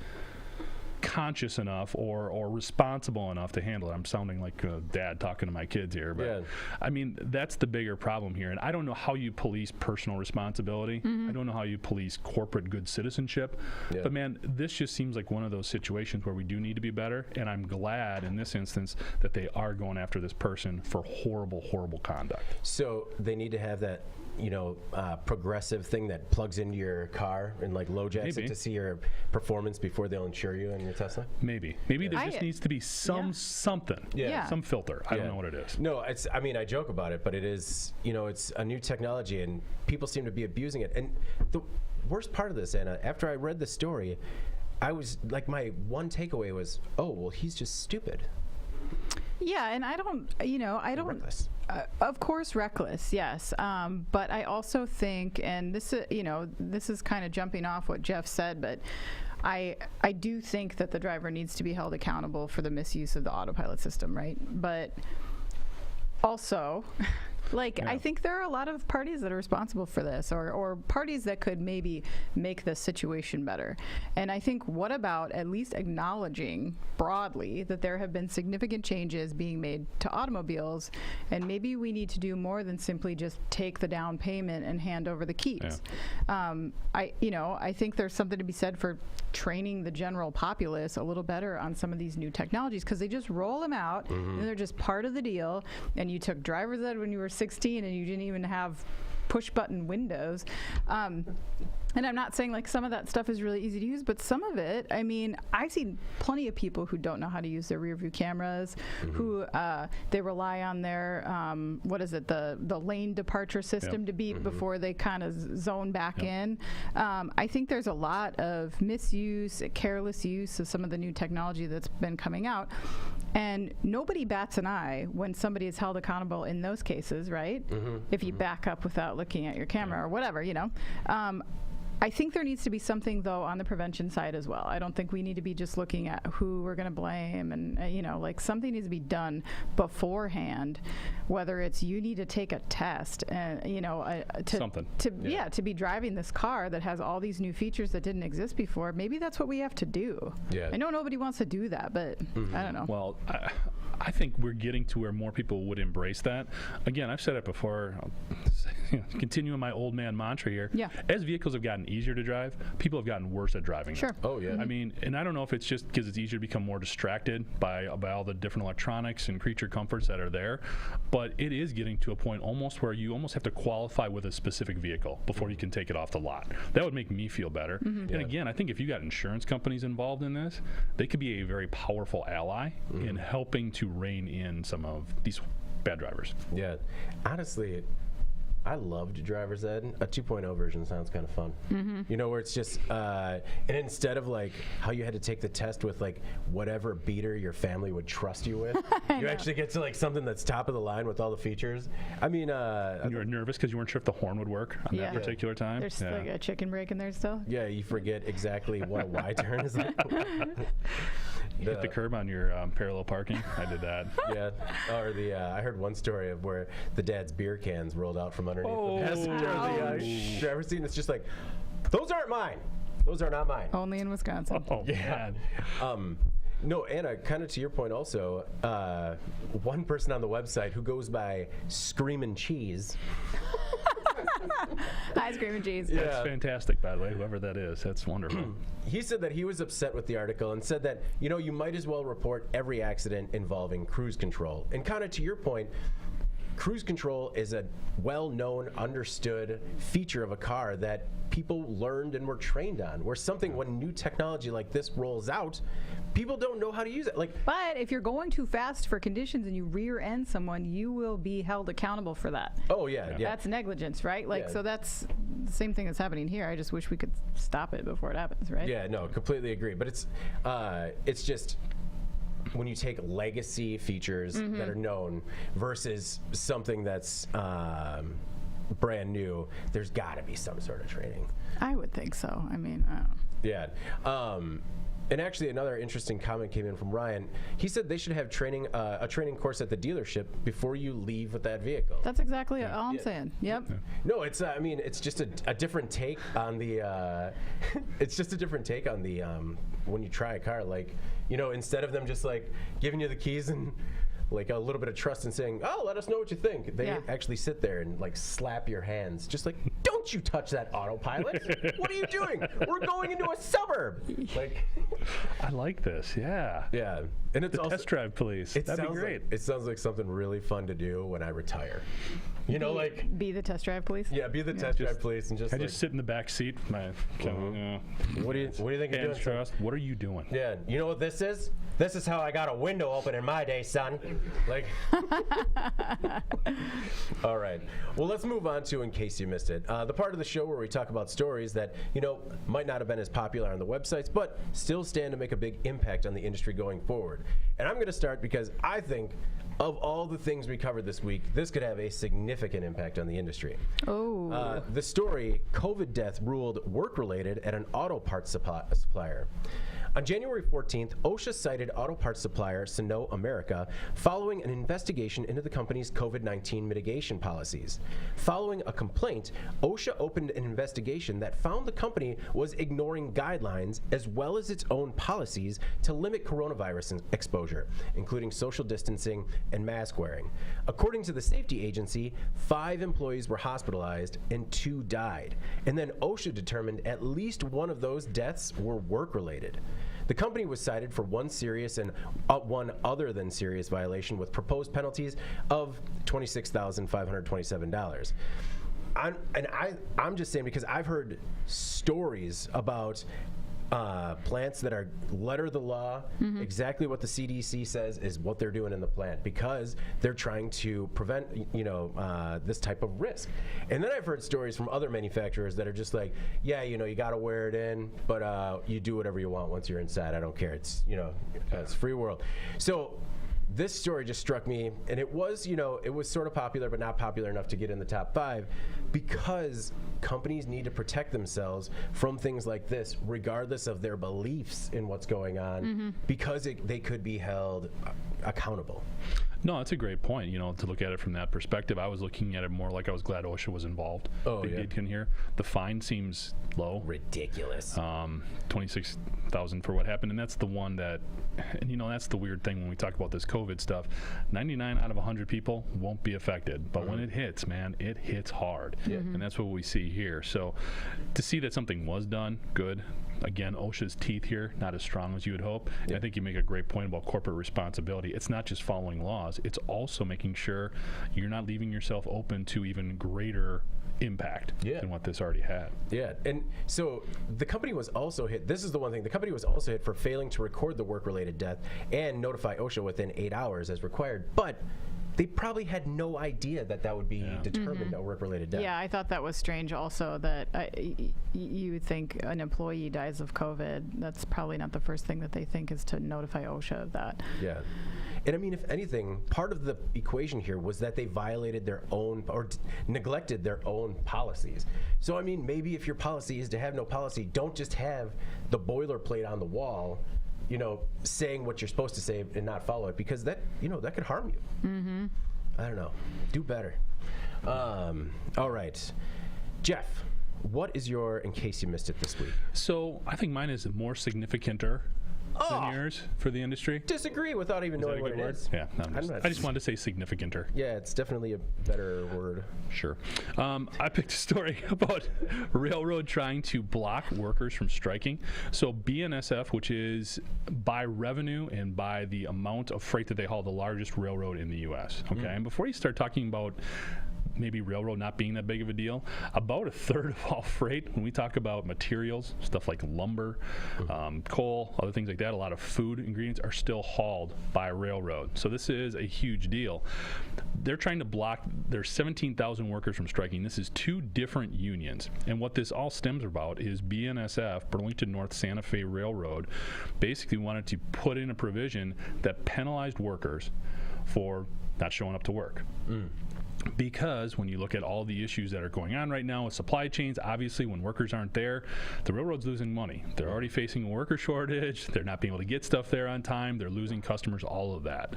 conscious enough or responsible enough to handle it. I'm sounding like a dad talking to my kids here, but I mean, that's the bigger problem here. And I don't know how you police personal responsibility. I don't know how you police corporate good citizenship. But man, this just seems like one of those situations where we do need to be better. And I'm glad in this instance that they are going after this person for horrible, horrible conduct. So they need to have that, progressive thing that plugs into your car and like low jacks it to see your performance before they'll insure you in your Tesla? Maybe there just needs to be something. Some filter. I don't know what it is. No, I joke about it, but it is, it's a new technology and people seem to be abusing it. And the worst part of this, Anna, after I read the story, I was like, my one takeaway was, oh, well, he's just stupid. Yeah, and I don't. Reckless. Of course, reckless, yes. But I also think, and this is kind of jumping off what Jeff said, but I do think that the driver needs to be held accountable for the misuse of the autopilot system, right? But also, I think there are a lot of parties that are responsible for this, or parties that could maybe make the situation better. And I think, what about at least acknowledging broadly that there have been significant changes being made to automobiles, and maybe we need to do more than simply just take the down payment and hand over the keys. I think there's something to be said for training the general populace a little better on some of these new technologies, because they just roll them out and they're just part of the deal. And you took driver's ed when you were 16 and you didn't even have push button windows. And I'm not saying like some of that stuff is really easy to use, but some of it, I mean, I've seen plenty of people who don't know how to use their rear view cameras, who they rely on their, the lane departure system to beep before they kind of zone back in. I think there's a lot of misuse, careless use of some of the new technology that's been coming out. And nobody bats an eye when somebody is held accountable in those cases, right? If you back up without looking at your camera or whatever, I think there needs to be something, though, on the prevention side as well. I don't think we need to be just looking at who we're going to blame, and something needs to be done beforehand. Whether it's you need to take a test, and to be driving this car that has all these new features that didn't exist before. Maybe that's what we have to do. I know nobody wants to do that, but I don't know. Well, I think we're getting to where more people would embrace that. Again, I've said it before. I'll continuing my old man mantra here. Yeah. As vehicles have gotten easier to drive, people have gotten worse at driving them. Sure. Oh, yeah. I mean, and I don't know if it's just because it's easier to become more distracted by all the different electronics and creature comforts that are there, but it is getting to a point almost where you almost have to qualify with a specific vehicle before you can take it off the lot. That would make me feel better. And again, I think if you got insurance companies involved in this, they could be a very powerful ally in helping to rein in some of these bad drivers. Yeah. Honestly, I loved driver's ed. A 2.0 version sounds kind of fun. You know, where it's just, and instead of like how you had to take the test with like whatever beater your family would trust you with, you actually get to like something that's top of the line with all the features. I mean, And you were nervous because you weren't sure if the horn would work on that particular time. There's like a chicken break in there still. yeah, you forget exactly what a Y turn is like. You hit the curb on your parallel parking. I did that. Yeah, or I heard one story of where the dad's beer cans rolled out from underneath the passenger of the driver's seat, and it's just like, those aren't mine. Those are not mine. Only in Wisconsin. Oh, man. No, Anna, kind of to your point also, one person on the website who goes by Screamin' Cheese. Hi, Screamin' Cheese. Yeah. That's fantastic, by the way, whoever that is. That's wonderful. He said that he was upset with the article and said that, you know, you might as well report every accident involving cruise control. And kind of to your point, cruise control is a well-known, understood feature of a car that people learned and were trained on. Where something, when new technology like this rolls out, people don't know how to use it. Like, But if you're going too fast for conditions and you rear end someone, you will be held accountable for that. oh yeah. That's negligence, right? Like, Yeah. so that's the same thing that's happening here. I just wish we could stop it before it happens, right? Yeah, no, completely agree. But it's just when you take legacy features that are known versus something that's brand new, there's got to be some sort of training. I would think so. I mean, I don't know. Yeah. And actually, another interesting comment came in from Ryan. He said they should have a training course at the dealership before you leave with that vehicle. That's exactly all I'm saying. Yep. No, it's. I mean, it's just a different take on the. It's just a different take on the when you try a car. Like, you know, instead of them just like giving you the keys and like a little bit of trust and saying, "Oh, let us know what you think," they actually sit there and like slap your hands, just like, "Don't you touch that autopilot! What are you doing? We're going into a suburb!" Like, I like this. Yeah. yeah, and it's The also test drive police. it That'd be sounds great. Like, it sounds like something really fun to do when I retire. You know, like, Be the test drive police. yeah, be the test drive police and just. I Like, just sit in the back seat. My what do you think you're doing? hands son? crossed. What are you doing? Yeah, you know what this is? This is how I got a window open in my day, son. Like, all right. Well, let's move on to In Case You Missed It, the part of the show where we talk about stories that, you know, might not have been as popular on the websites, but still stand to make a big impact on the industry going forward. And I'm going to start because I think of all the things we covered this week, this could have a significant impact on the industry. Oh. The story, COVID death ruled work-related at an auto parts supplier. On January 14th, OSHA cited auto parts supplier Sino America following an investigation into the company's COVID-19 mitigation policies. Following a complaint, OSHA opened an investigation that found the company was ignoring guidelines as well as its own policies to limit coronavirus exposure, including social distancing and mask wearing. According to the safety agency, 5 employees were hospitalized and 2 died. And then OSHA determined at least one of those deaths were work-related. The company was cited for one serious and one other than serious violation with proposed penalties of $26,527. I'm just saying because I've heard stories about plants that are letter of the law, exactly what the CDC says is what they're doing in the plant because they're trying to prevent, this type of risk. And then I've heard stories from other manufacturers that are just like, yeah, you got to wear it in, but you do whatever you want once you're inside. I don't care. It's, it's free world. So this story just struck me, and it was sort of popular, but not popular enough to get in the top 5 because companies need to protect themselves from things like this, regardless of their beliefs in what's going on, because they could be held accountable. No, that's a great point, to look at it from that perspective. I was looking at it more like I was glad OSHA was involved. Oh, Big yeah. deed in here. The fine seems low. Ridiculous. $26,000 for what happened, and that's the one that, and that's the weird thing when we talk about this COVID COVID stuff, 99 out of 100 people won't be affected. But when it hits, man, it hits hard. And that's what we see here. So to see that something was done, good. Again, OSHA's teeth here, not as strong as you would hope. And I think you make a great point about corporate responsibility. It's not just following laws, it's also making sure you're not leaving yourself open to even greater impact than what this already had. Yeah, and so the company was also hit. This is the one thing. The company was also hit for failing to record the work-related death and notify OSHA within 8 hours as required. But they probably had no idea that that would be determined a work-related death. Yeah, I thought that was strange also that you would think an employee dies of COVID. That's probably not the first thing that they think is to notify OSHA of that. Yeah. And I mean, if anything, part of the equation here was that they violated their own or neglected their own policies. So, I mean, maybe if your policy is to have no policy, don't just have the boilerplate on the wall, you know, saying what you're supposed to say and not follow it, because that, you know, that could harm you. I don't know. Do better. All right. Jeff, what is your, in case you missed it this week? So I think mine is more significanter than yours for the industry. Disagree without even knowing what it is. Yeah, no, I just wanted to say significanter. Yeah, it's definitely a better word. Sure. I picked a story about railroad trying to block workers from striking. So BNSF, which is by revenue and by the amount of freight that they haul, the largest railroad in the U.S. Okay, and before you start talking about maybe railroad not being that big of a deal, about a third of all freight, when we talk about materials, stuff like lumber, coal, other things like that, a lot of food ingredients are still hauled by railroad. So this is a huge deal. They're trying to block their 17,000 workers from striking. This is 2 different unions. And what this all stems about is BNSF, Burlington North Santa Fe Railroad, basically wanted to put in a provision that penalized workers for not showing up to work. Because when you look at all the issues that are going on right now with supply chains, obviously when workers aren't there, the railroad's losing money. They're already facing a worker shortage. They're not being able to get stuff there on time. They're losing customers, all of that.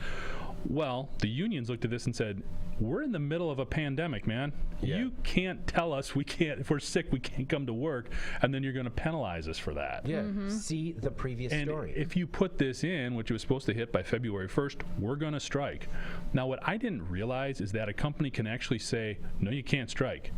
Well, the unions looked at this and said, we're in the middle of a pandemic, man. You can't tell us we can't, if we're sick, we can't come to work, and then you're going to penalize us for that. Yeah, see the previous story. If you put this in, which was supposed to hit by February 1st, we're going to strike. Now, what I didn't realize is that a company can actually say, no, you can't strike.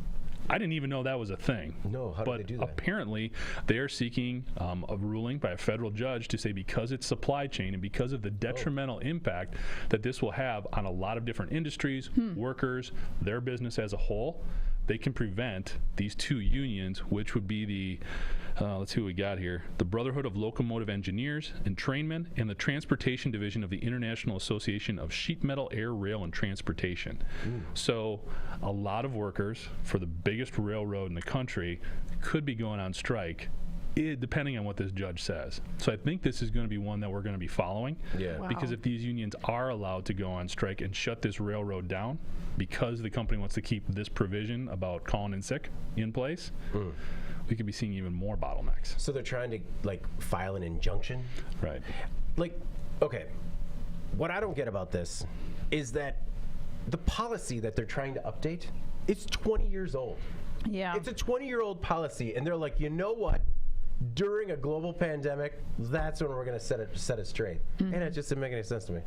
I didn't even know that was a thing. No, how do they do that? Apparently, they are seeking a ruling by a federal judge to say because it's supply chain and because of the detrimental impact that this will have on a lot of different industries, workers, their business as a whole, they can prevent these 2 unions, which would be the, let's see what we got here, the Brotherhood of Locomotive Engineers and Trainmen and the Transportation Division of the International Association of Sheet Metal, Air, Rail, and Transportation. So a lot of workers for the biggest railroad in the country could be going on strike, depending on what this judge says. So I think this is going to be one that we're going to be following. Yeah. Wow. Because if these unions are allowed to go on strike and shut this railroad down because the company wants to keep this provision about calling in sick in place, we could be seeing even more bottlenecks. So they're trying to, like, file an injunction? Right. Like, okay, what I don't get about this is that the policy that they're trying to update, it's 20 years old. Yeah. It's a 20-year-old policy, and they're like, you know what? During a global pandemic, that's when we're going to set it straight. And it just didn't make any sense to me.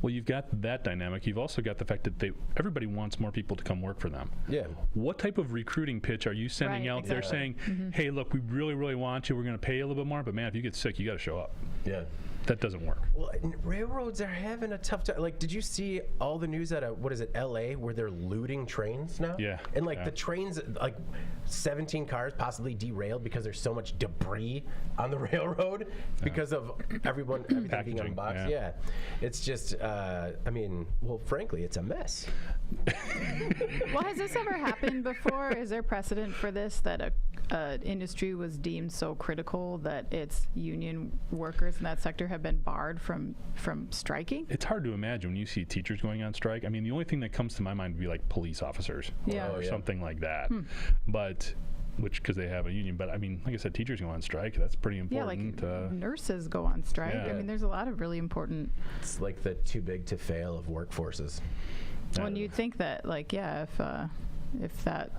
Well, you've got that dynamic. You've also got the fact that everybody wants more people to come work for them. Yeah. What type of recruiting pitch are you sending out there saying, hey, look, we really, really want you. We're going to pay you a little bit more, but man, if you get sick, you got to show up. Yeah. That doesn't work. Well, railroads are having a tough time. Like, did you see all the news out of, what is it, L.A., where they're looting trains now? Yeah. And, like, the trains, like, 17 cars possibly derailed because there's so much debris on the railroad because of everything being unboxed. Yeah. It's just, I mean, well, frankly, it's a mess. Well, has this ever happened before? Is there precedent for this, that a industry was deemed so critical that its union workers in that sector have been barred from striking? It's hard to imagine when you see teachers going on strike. I mean, the only thing that comes to my mind would be like police officers or something like that. But because they have a union. But I mean, like I said, teachers go on strike. That's pretty important. Yeah, like nurses go on strike. Yeah. I mean, there's a lot of really important. It's like the too big to fail of workforces. When you'd think that, like, yeah, if that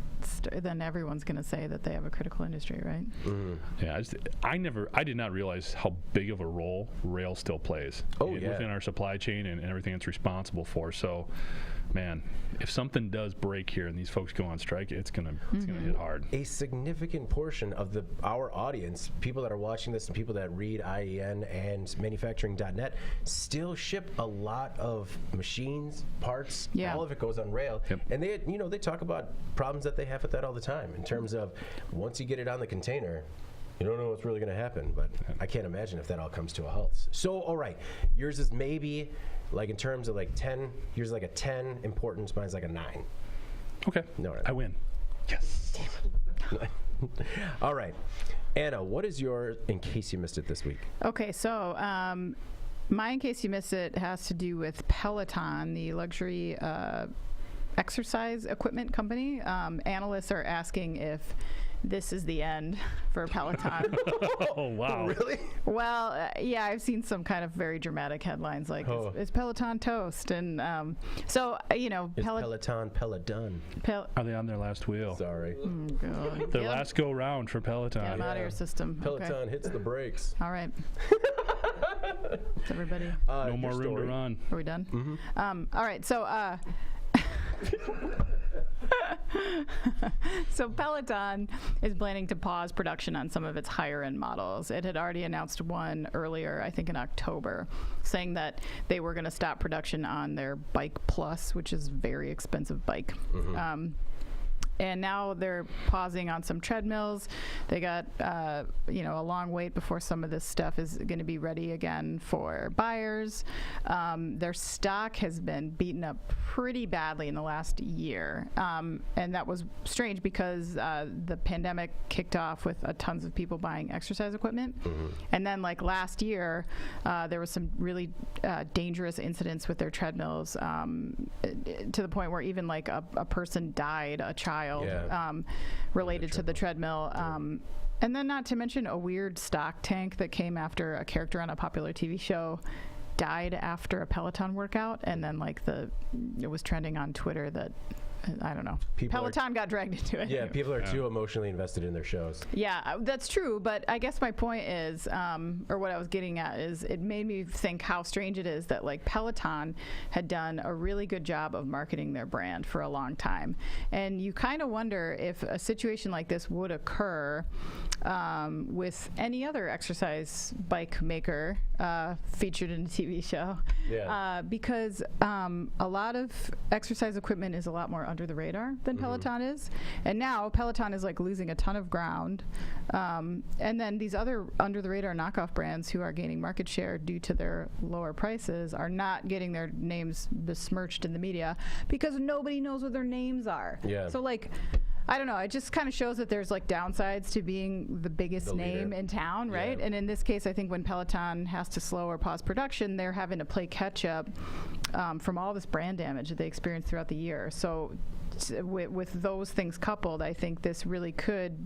then everyone's going to say that they have a critical industry, right? Yeah, I did not realize how big of a role rail still plays within our supply chain and everything it's responsible for. So, man, if something does break here and these folks go on strike, it's gonna hit hard. A significant portion of our audience, people that are watching this and people that read IEN and manufacturing.net, still ship a lot of machines, parts. All of it goes on rail. And they talk about problems that they have with that all the time in terms of once you get it on the container, you don't know what's really going to happen, but I can't imagine if that all comes to a halt. So, all right, yours is maybe like in terms of like 10, yours is like a 10 importance, mine's like a 9. Okay. No, right. I win. Yes. All right. Anna, what is your, in case you missed it this week? Okay, so my in case you missed it has to do with Peloton, the luxury exercise equipment company. Analysts are asking if this is the end for Peloton. Oh, wow. Really? Well, yeah, I've seen some kind of very dramatic headlines like, is Peloton toast? And so, Is Peloton Peloton? Are they on their last wheel? Sorry. God. Their last go round for Peloton. Get them out of your system. Peloton hits the brakes. All right. Everybody. No more room to run. Are we done? Mm-hmm. All right. So, so Peloton is planning to pause production on some of its higher-end models. It had already announced one earlier, I think in October, saying that they were going to stop production on their Bike Plus, which is a very expensive bike. And now they're pausing on some treadmills. They got, a long wait before some of this stuff is going to be ready again for buyers. Their stock has been beaten up pretty badly in the last year. And that was strange because the pandemic kicked off with tons of people buying exercise equipment. And then like last year, there was some really dangerous incidents with their treadmills to the point where even like a person died, a child. Related to the treadmill. And then not to mention a weird stock tank that came after a character on a popular TV show died after a Peloton workout. And then it was trending on Twitter that, I don't know. Peloton got dragged into it. Yeah, people are too emotionally invested in their shows. Yeah, that's true. But I guess my point is, or what I was getting at is, it made me think how strange it is that like Peloton had done a really good job of marketing their brand for a long time. And you kind of wonder if a situation like this would occur with any other exercise bike maker featured in a TV show. Because a lot of exercise equipment is a lot more under the radar than Peloton is. And now Peloton is like losing a ton of ground. And then these other under the radar knockoff brands who are gaining market share due to their lower prices are not getting their names besmirched in the media because nobody knows what their names are. So like, I don't know. It just kind of shows that there's like downsides to being the biggest name in town, right? And in this case, I think when Peloton has to slow or pause production, they're having to play catch up from all this brand damage that they experienced throughout the year. So with those things coupled, I think this really could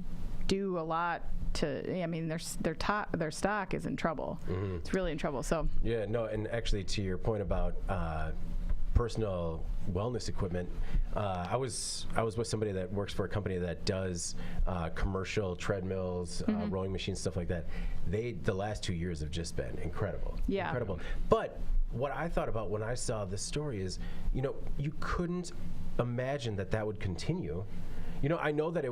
do a lot to, I mean, their stock is in trouble. It's really in trouble. So yeah, no, and actually to your point about personal wellness equipment, I was with somebody that works for a company that does commercial treadmills, rowing machines, stuff like that. The last 2 years have just been incredible. Incredible. But what I thought about when I saw this story is, you couldn't imagine that would continue. I know that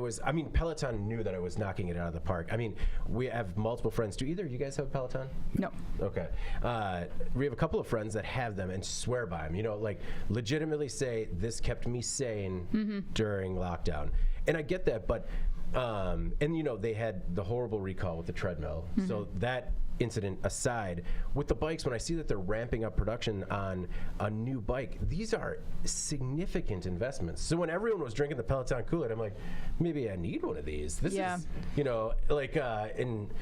Peloton knew that it was knocking it out of the park. I mean, we have multiple friends. Do either of you guys have a Peloton? No. Okay. We have a couple of friends that have them and swear by them, like legitimately say, this kept me sane during lockdown. And I get that, but, they had the horrible recall with the treadmill. So that incident aside, with the bikes, when I see that they're ramping up production on a new bike, these are significant investments. So when everyone was drinking the Peloton Kool-Aid, I'm like, maybe I need one of these. This is, and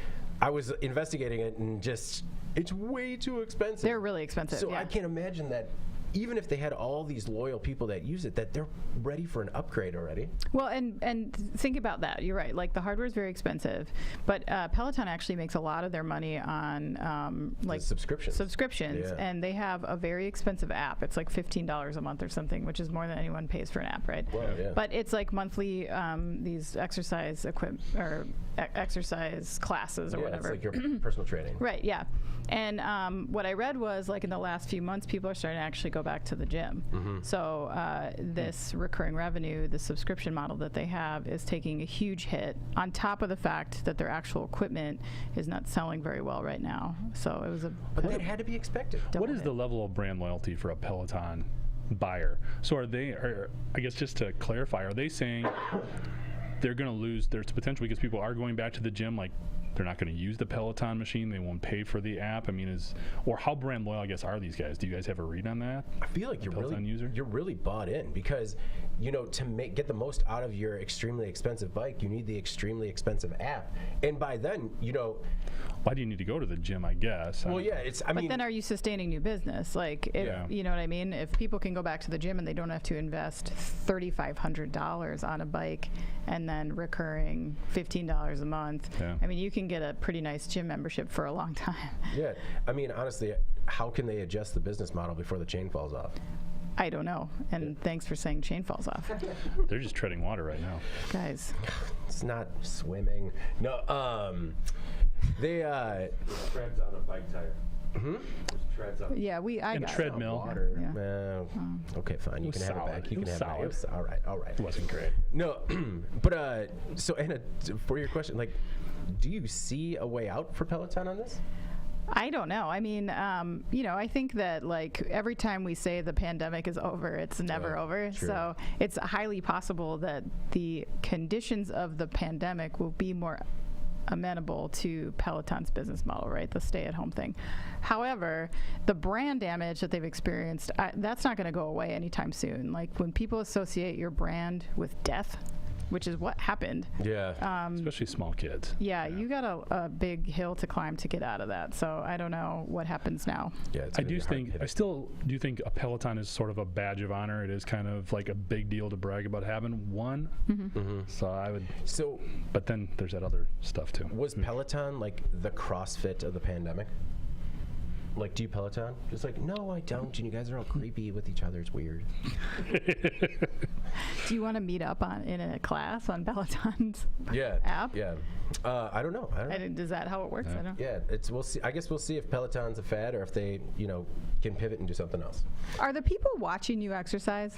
I was investigating it and just, it's way too expensive. They're really expensive. So I can't imagine that even if they had all these loyal people that use it, that they're ready for an upgrade already. Well, and think about that. You're right. Like the hardware is very expensive, but Peloton actually makes a lot of their money on like subscriptions. Subscriptions, and they have a very expensive app. It's like $15 a month or something, which is more than anyone pays for an app, right? Wow, yeah. But it's like monthly these exercise exercise classes or whatever. It's like your personal training. Right. Yeah. And what I read was like in the last few months, people are starting to actually go back to the gym. So this recurring revenue, the subscription model that they have, is taking a huge hit on top of the fact that their actual equipment is not selling very well right now. So it was But that had to be expected. What is the level of brand loyalty for a Peloton buyer? So I guess just to clarify, are they saying they're going to lose their potential because people are going back to the gym, like they're not going to use the Peloton machine, they won't pay for the app? I mean, or how brand loyal, I guess, are these guys? Do you guys have a read on that? I feel like you're really bought in because, to get the most out of your extremely expensive bike, you need the extremely expensive app. And by then, why do you need to go to the gym, I guess? Well, yeah, But then are you sustaining new business? Like, you know what I mean? If people can go back to the gym and they don't have to invest $3,500 on a bike and then recurring $15 a month, I mean, you can get a pretty nice gym membership for a long time. Yeah. I mean, honestly, how can they adjust the business model before the chain falls off? I don't know. And thanks for saying chain falls off. They're just treading water right now. Guys. It's not swimming. No, they treads on a bike tire. Mm-hmm. Treads on. Yeah, I got treadmill. Water. Yeah. Okay, fine. You can have it back. You can have it back. It was all right. It wasn't great. No, but so Anna, for your question, like, do you see a way out for Peloton on this? I don't know. I mean, I think that like every time we say the pandemic is over, it's never over. True. So it's highly possible that the conditions of the pandemic will be more amenable to Peloton's business model, right? The stay-at-home thing. However, the brand damage that they've experienced, that's not going to go away anytime soon. Like when people associate your brand with death, which is what happened. Yeah. Especially small kids. Yeah, you got a big hill to climb to get out of that. So I don't know what happens now. Yeah, I still do think a Peloton is sort of a badge of honor. It is kind of like a big deal to brag about having one. So I would. But then there's that other stuff too. Was Peloton like the CrossFit of the pandemic? Like, do you Peloton? Just like, no, I don't. And you guys are all creepy with each other. It's weird. Do you want to meet up in a class on Peloton's app? Yeah. I don't know. Is that how it works? I don't. Yeah. We'll see. I guess we'll see if Peloton's a fad or if they, can pivot and do something else. Are the people watching you exercise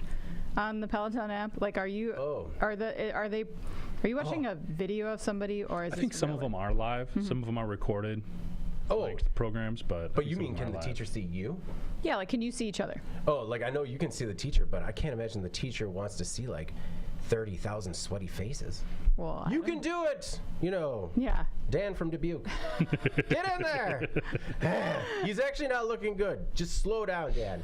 on the Peloton app? Like, are you? Oh. Are you watching a video of somebody, or is I think some of them are live. Some of them are recorded. Programs, but you mean can the teacher see you? Yeah, like can you see each other? Oh, like I know you can see the teacher, but I can't imagine the teacher wants to see like 30,000 sweaty faces. Well, you can do it. Yeah. Dan from Dubuque. Get in there. He's actually not looking good. Just slow down, Dan.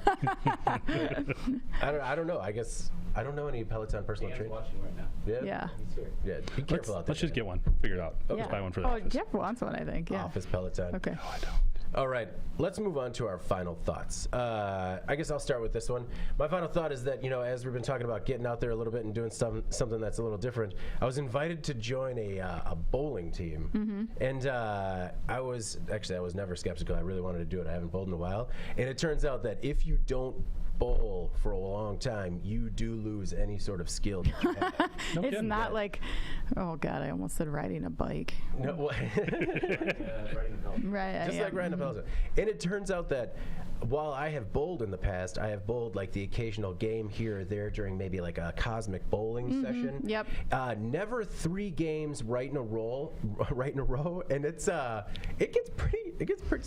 I don't know. I guess I don't know any Peloton personal Dan's trainers. watching right now. Yeah. He's here. Yeah. Be careful out there. Let's just get one. Figure it out. Let's buy one for the office. Jeff wants one, I think. Yeah. Office Peloton. Okay. No, I don't. All right, let's move on to our final thoughts. I guess I'll start with this one. My final thought is that, as we've been talking about getting out there a little bit and doing something that's a little different, I was invited to join a bowling team. And I was never skeptical. I really wanted to do it. I haven't bowled in a while. And it turns out that if you don't bowl for a long time, you do lose any sort of skill that you have. It's not like, oh God, I almost said riding a bike. No, Right. Just like riding a Peloton. And it turns out that while I have bowled in the past, I have bowled like the occasional game here or there during maybe like a cosmic bowling session. Yep. Never 3 games right in a row, and it gets pretty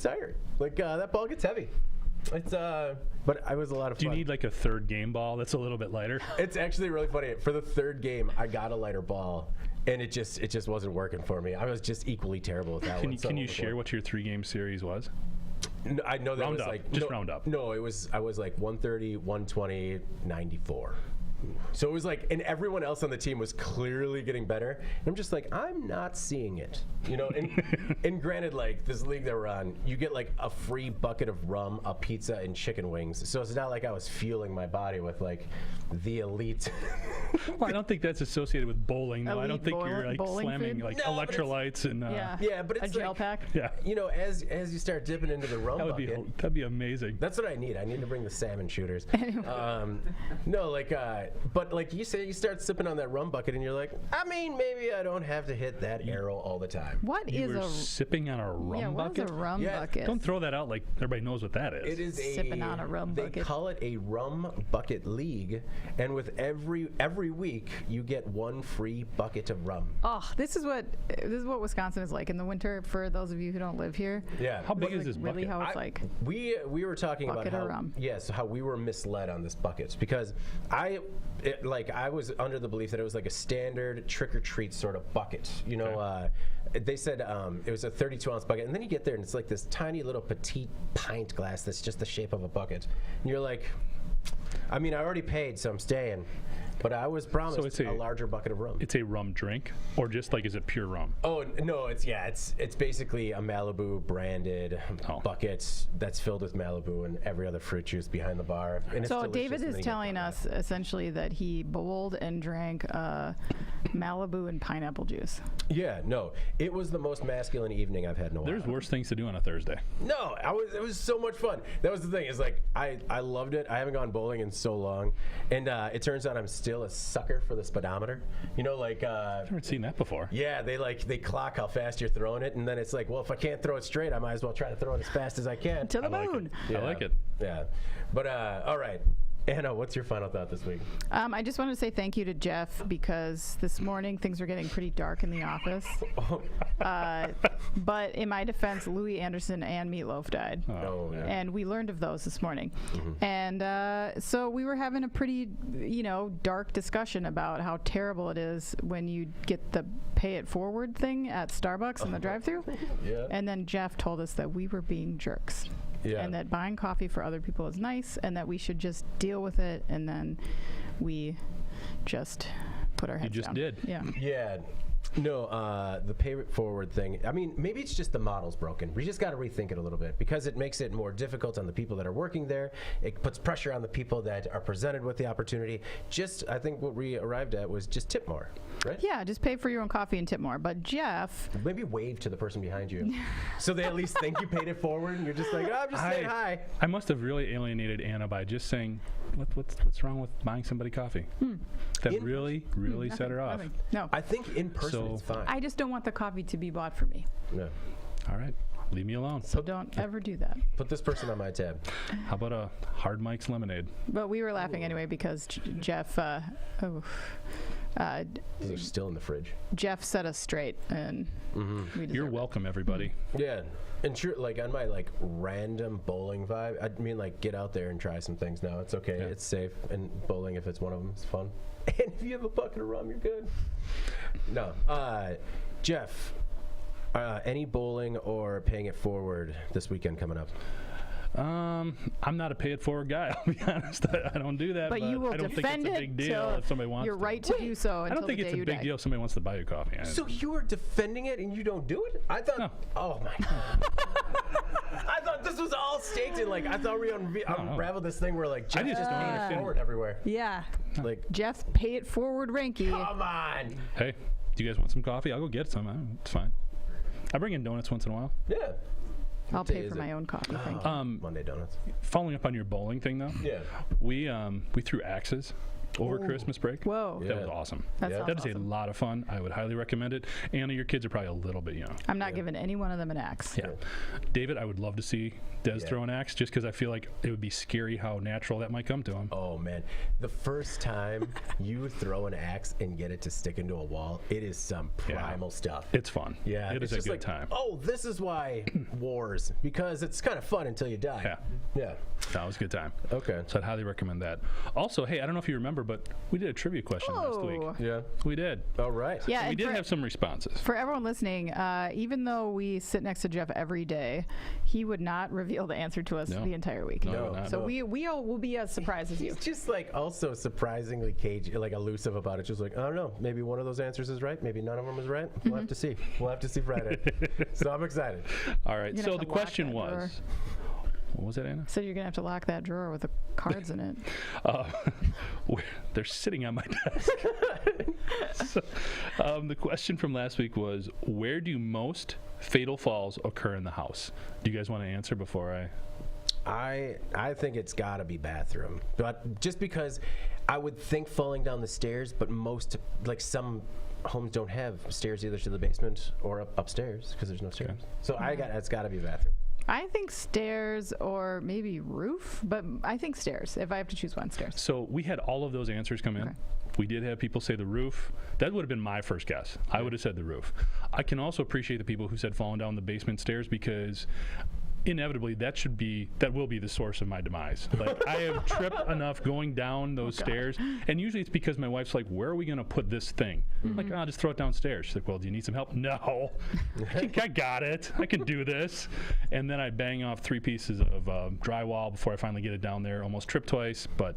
tired. Like that ball gets heavy. It's but I was a lot of fun. Do you need like a third game ball that's a little bit lighter? It's actually really funny. For the 3rd game, I got a lighter ball, and it just wasn't working for me. I was just equally terrible with that one. Can you share what your 3-game series was? No, I know that round was up. like Just round up. No, I was like 130, 120, 94. So it was like, and everyone else on the team was clearly getting better. And I'm just like, I'm not seeing it. You know, and granted, like this league that we're on, you get like a free bucket of rum, a pizza, and chicken wings. So it's not like I was fueling my body with like the elite. Well, I don't think that's associated with bowling, though. I Elite don't think you're like bowling slamming food? like No, but electrolytes and. Yeah, but it's a gel like, pack. Yeah. You know, as you start dipping into the rum That would be bucket, that'd be amazing. that's what I need. I need to bring the salmon shooters. No, like, but like you say, you start sipping on that rum bucket, and you're like, I mean, maybe I don't have to hit that arrow all the time. What You is were a sipping on a rum what bucket. is a rum Yeah, bucket? Don't throw that out like everybody knows what that is. It is Sipping on a rum they bucket. call it a rum bucket league, and with every week you get one free bucket of rum. Oh, this is what Wisconsin is like in the winter. For those of you who don't live here, Yeah. How big is like this really bucket? how it's like. We were talking Bucket about of how rum. yes, how we were misled on this bucket because I was under the belief that it was like a standard trick or treat sort of bucket. You know, they said it was a 32-ounce bucket, and then you get there and it's like this tiny little petite pint glass that's just the shape of a bucket, and you're like, I mean, I already paid, so I'm staying. But I was promised it's a larger bucket of rum. It's a rum drink, or just like is it pure rum? Oh no, it's basically a Malibu branded bucket that's filled with Malibu and every other fruit juice behind the bar. And it's So delicious, David and then is you get telling fun us essentially that he bowled and drank Malibu and pineapple juice. Yeah, no, it was the most masculine evening I've had in a while. There's worse things to do on a Thursday. No, it was so much fun. That was the thing. Is like I loved it. I haven't gone bowling in so long, and it turns out I'm still a sucker for the speedometer. You know, like I've never seen that before. yeah, they clock how fast you're throwing it, and then it's like, well, if I can't throw it straight, I might as well try to throw it as fast as I can. To the I like moon. it. Yeah. I like it. Yeah, but all right. Anna, what's your final thought this week? I just wanted to say thank you to Jeff because this morning things were getting pretty dark in the office. But in my defense, Louis Anderson and Meatloaf died. Oh, yeah. And we learned of those this morning. And so we were having a pretty, dark discussion about how terrible it is when you get the pay it forward thing at Starbucks in the drive-thru. Yeah. And then Jeff told us that we were being jerks. Yeah. And that buying coffee for other people is nice and that we should just deal with it. And then we just put our heads just down. did. Yeah. Yeah. No, the pay it forward thing. I mean, maybe it's just the model's broken. We just got to rethink it a little bit because it makes it more difficult on the people that are working there. It puts pressure on the people that are presented with the opportunity. I think what we arrived at was just tip more, right? Yeah, just pay for your own coffee and tip more. But Jeff, Maybe wave to the person behind you, so they at least think you paid it forward, and you're just like, oh, I'm just saying hi. I must have really alienated Anna by just saying, what's wrong with buying somebody coffee? That really set her off. nothing. No, I think in person So- it's fine. I just don't want the coffee to be bought for me. No. All right, leave me alone. So don't ever do that. Put this person on my tab. How about a Hard Mike's lemonade? But we were laughing anyway because Jeff, These are still in the fridge. Jeff set us straight, and we You're deserve it. welcome, everybody. Yeah, and sure, like on my like random bowling vibe, I mean like get out there and try some things now. It's okay, Yeah. it's safe, and bowling if it's one of them, it's fun. And if you have a bucket of rum, you're good. No, Jeff, any bowling or paying it forward this weekend coming up? I'm not a pay it forward guy. I'll be honest. I don't do that. But you will I don't think defend it's a it big deal till if somebody wants you're to. right to do so I until don't think the it's day a you big die. deal if somebody wants to buy you coffee. So you were defending it and you don't do it? I thought. No. Oh my god. I thought this was all staked in. Like I thought we unraveled this thing where like Jeff just just don't paid it understand. forward everywhere. Yeah, Like, Jeff, pay it forward, Ranky. come on. Hey, do you guys want some coffee? I'll go get some. It's fine. I bring in donuts once in a while. Yeah. I'll day pay is for it? my own coffee. Thank you. Monday donuts. Following up on your bowling thing, though. Yeah. We threw axes over Christmas break. Whoa, Yeah. That was awesome. that Yeah. sounds That is a awesome. lot of fun. I would highly recommend it. Anna, your kids are probably a little bit young. I'm not giving any one of them an axe. Yeah. David, I would love to see Des Yeah. throw an axe just because I feel like it would be scary how natural that might come to him. Oh man, the first time you throw an axe and get it to stick into a wall, it is some primal stuff. It's fun. Yeah, It it's is a just good like, time. oh, this is why wars, because it's kind of fun until you die. Yeah. Yeah. That was a good time. Okay. So I'd highly recommend that. Also, hey, I don't know if you remember remember, but we did a trivia question last week. Oh. Yeah. We did. All right. Yeah, We and did for, have some responses. for everyone listening, even though we sit next to Jeff every day, he would not reveal the answer to us No. the entire week. No, not. So we all will be as surprised as you. He's just like also surprisingly cagey, like elusive about it. Just like, I don't know, maybe one of those answers is right, maybe none of them is right. We'll have to see. We'll have to see Friday. So I'm excited. All right. You're gonna So have the to lock question that drawer. was, what was that, Anna? So you're gonna have to lock that drawer with the cards in it. They're sitting on my desk. So, the question from last week was, where do most fatal falls occur in the house? Do you guys want to answer before I? I think it's got to be bathroom, but just because I would think falling down the stairs, but most, like some homes don't have stairs either to the basement or upstairs because there's no stairs. So it's got to be bathroom. I think stairs or maybe roof, but I think stairs. If I have to choose one, stairs. So we had all of those answers come in. Okay. We did have people say the roof. That would have been my first guess. I would have said the roof. I can also appreciate the people who said falling down the basement stairs because inevitably that will be the source of my demise. Like I have tripped enough going down those stairs, and usually it's because my wife's like, where are we going to put this thing? I'm like, I'll just throw it downstairs. She's like, well, do you need some help? No. I got it. I can do this. And then I bang off 3 pieces of drywall before I finally get it down there. Almost tripped twice, but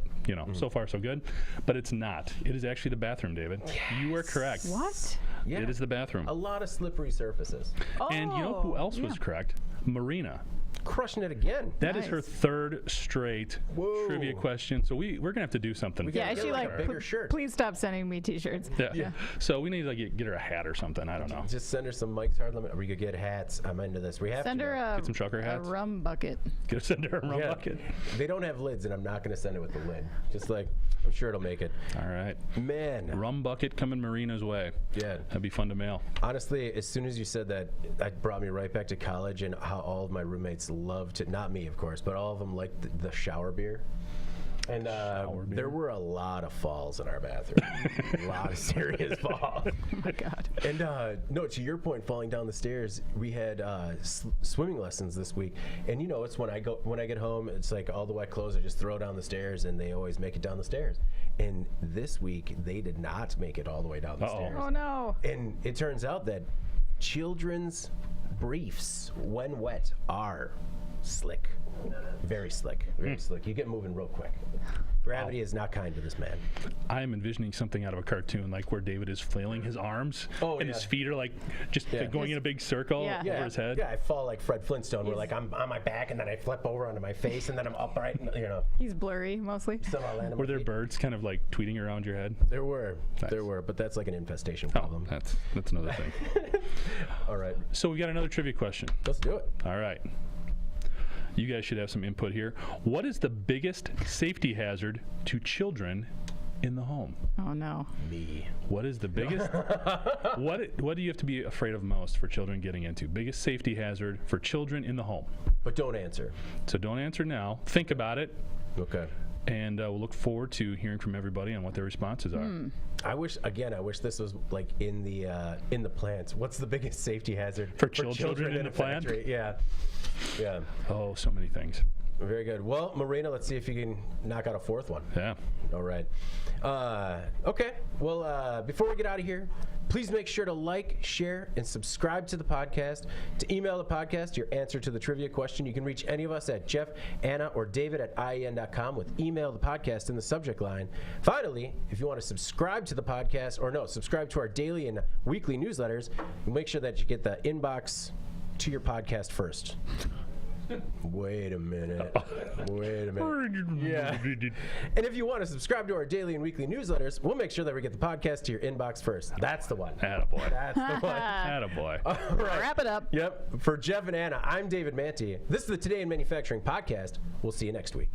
so far so good. But it's not. It is actually the bathroom, David. Yes. You are correct. What? Yeah. It is the bathroom. A lot of slippery surfaces. And you know who else was correct? Marina. Crushing it again. That is her Nice. 3rd straight Whoa. trivia question. So we're going to have to do something. We Yeah, gotta she get like a bigger shirt. please stop sending me t-shirts. Yeah. So we need to get her a hat or something. I don't know. Just send her some Mike's Hard Limit. We could get hats. I'm into this. We have Send to. her now. a, Get some trucker a hats. rum bucket. Send her a rum Yeah. bucket. They don't have lids, and I'm not going to send it with the lid. Just like, I'm sure it'll make it. All right. Man. Rum bucket coming Marina's way. Yeah. That'd be fun to mail. Honestly, as soon as you said that, that brought me right back to college and how all of my roommates loved it. Not me, of course, but all of them liked the shower beer. And Shower beer. there were a lot of falls in our bathroom. A lot of serious falls. Oh my God. And no, to your point, falling down the stairs, we had swimming lessons this week, and it's when I get home, it's like all the wet clothes I just throw down the stairs, and they always make it down the stairs. And this week they did not make it all the way down the stairs. Oh no. And it turns out that children's briefs, when wet, are slick. Very slick. Very slick. You get moving real quick. Gravity is not kind to this man. I am envisioning something out of a cartoon, like where David is flailing his arms, and his feet are like just going in a big circle over his head. Yeah, I fall like Fred Flintstone, where like I'm on my back and then I flip over onto my face and then I'm upright. And, He's blurry mostly. somehow land on Were my there feet. birds kind of like tweeting around your head? There were, Nice. but that's like an infestation Oh, problem. that's another thing. All right, So we got another trivia question. let's do it. All right. You guys should have some input here. What is the biggest safety hazard to children in the home? Oh no. Me. What is the biggest? What do you have to be afraid of most for children getting into? Biggest safety hazard for children in the home. But don't answer. So don't answer now. Think about it, Okay. and we'll look forward to hearing from everybody on what their responses are. I wish this was like in the plants. What's the biggest safety hazard For children in a the plant? factory? Yeah. Yeah. Oh, so many things. Very good. Well, Marina, let's see if you can knock out a 4th one. Yeah. All right. Okay. Well, before we get out of here, please make sure to like, share, and subscribe to the podcast. To email the podcast your answer to the trivia question, you can reach any of us at Jeff, Anna, or David at IEN.com with email the podcast in the subject line. Finally, if you want to subscribe to the podcast, subscribe to our daily and weekly newsletters, make sure that you get the inbox to your podcast first. Wait a minute. Yeah. And if you want to subscribe to our daily and weekly newsletters, we'll make sure that we get the podcast to your inbox first. That's the one. Attaboy. That's the one. Attaboy. All right. Wrap it up. Yep. For Jeff and Anna, I'm David Manti. This is the Today in Manufacturing podcast. We'll see you next week.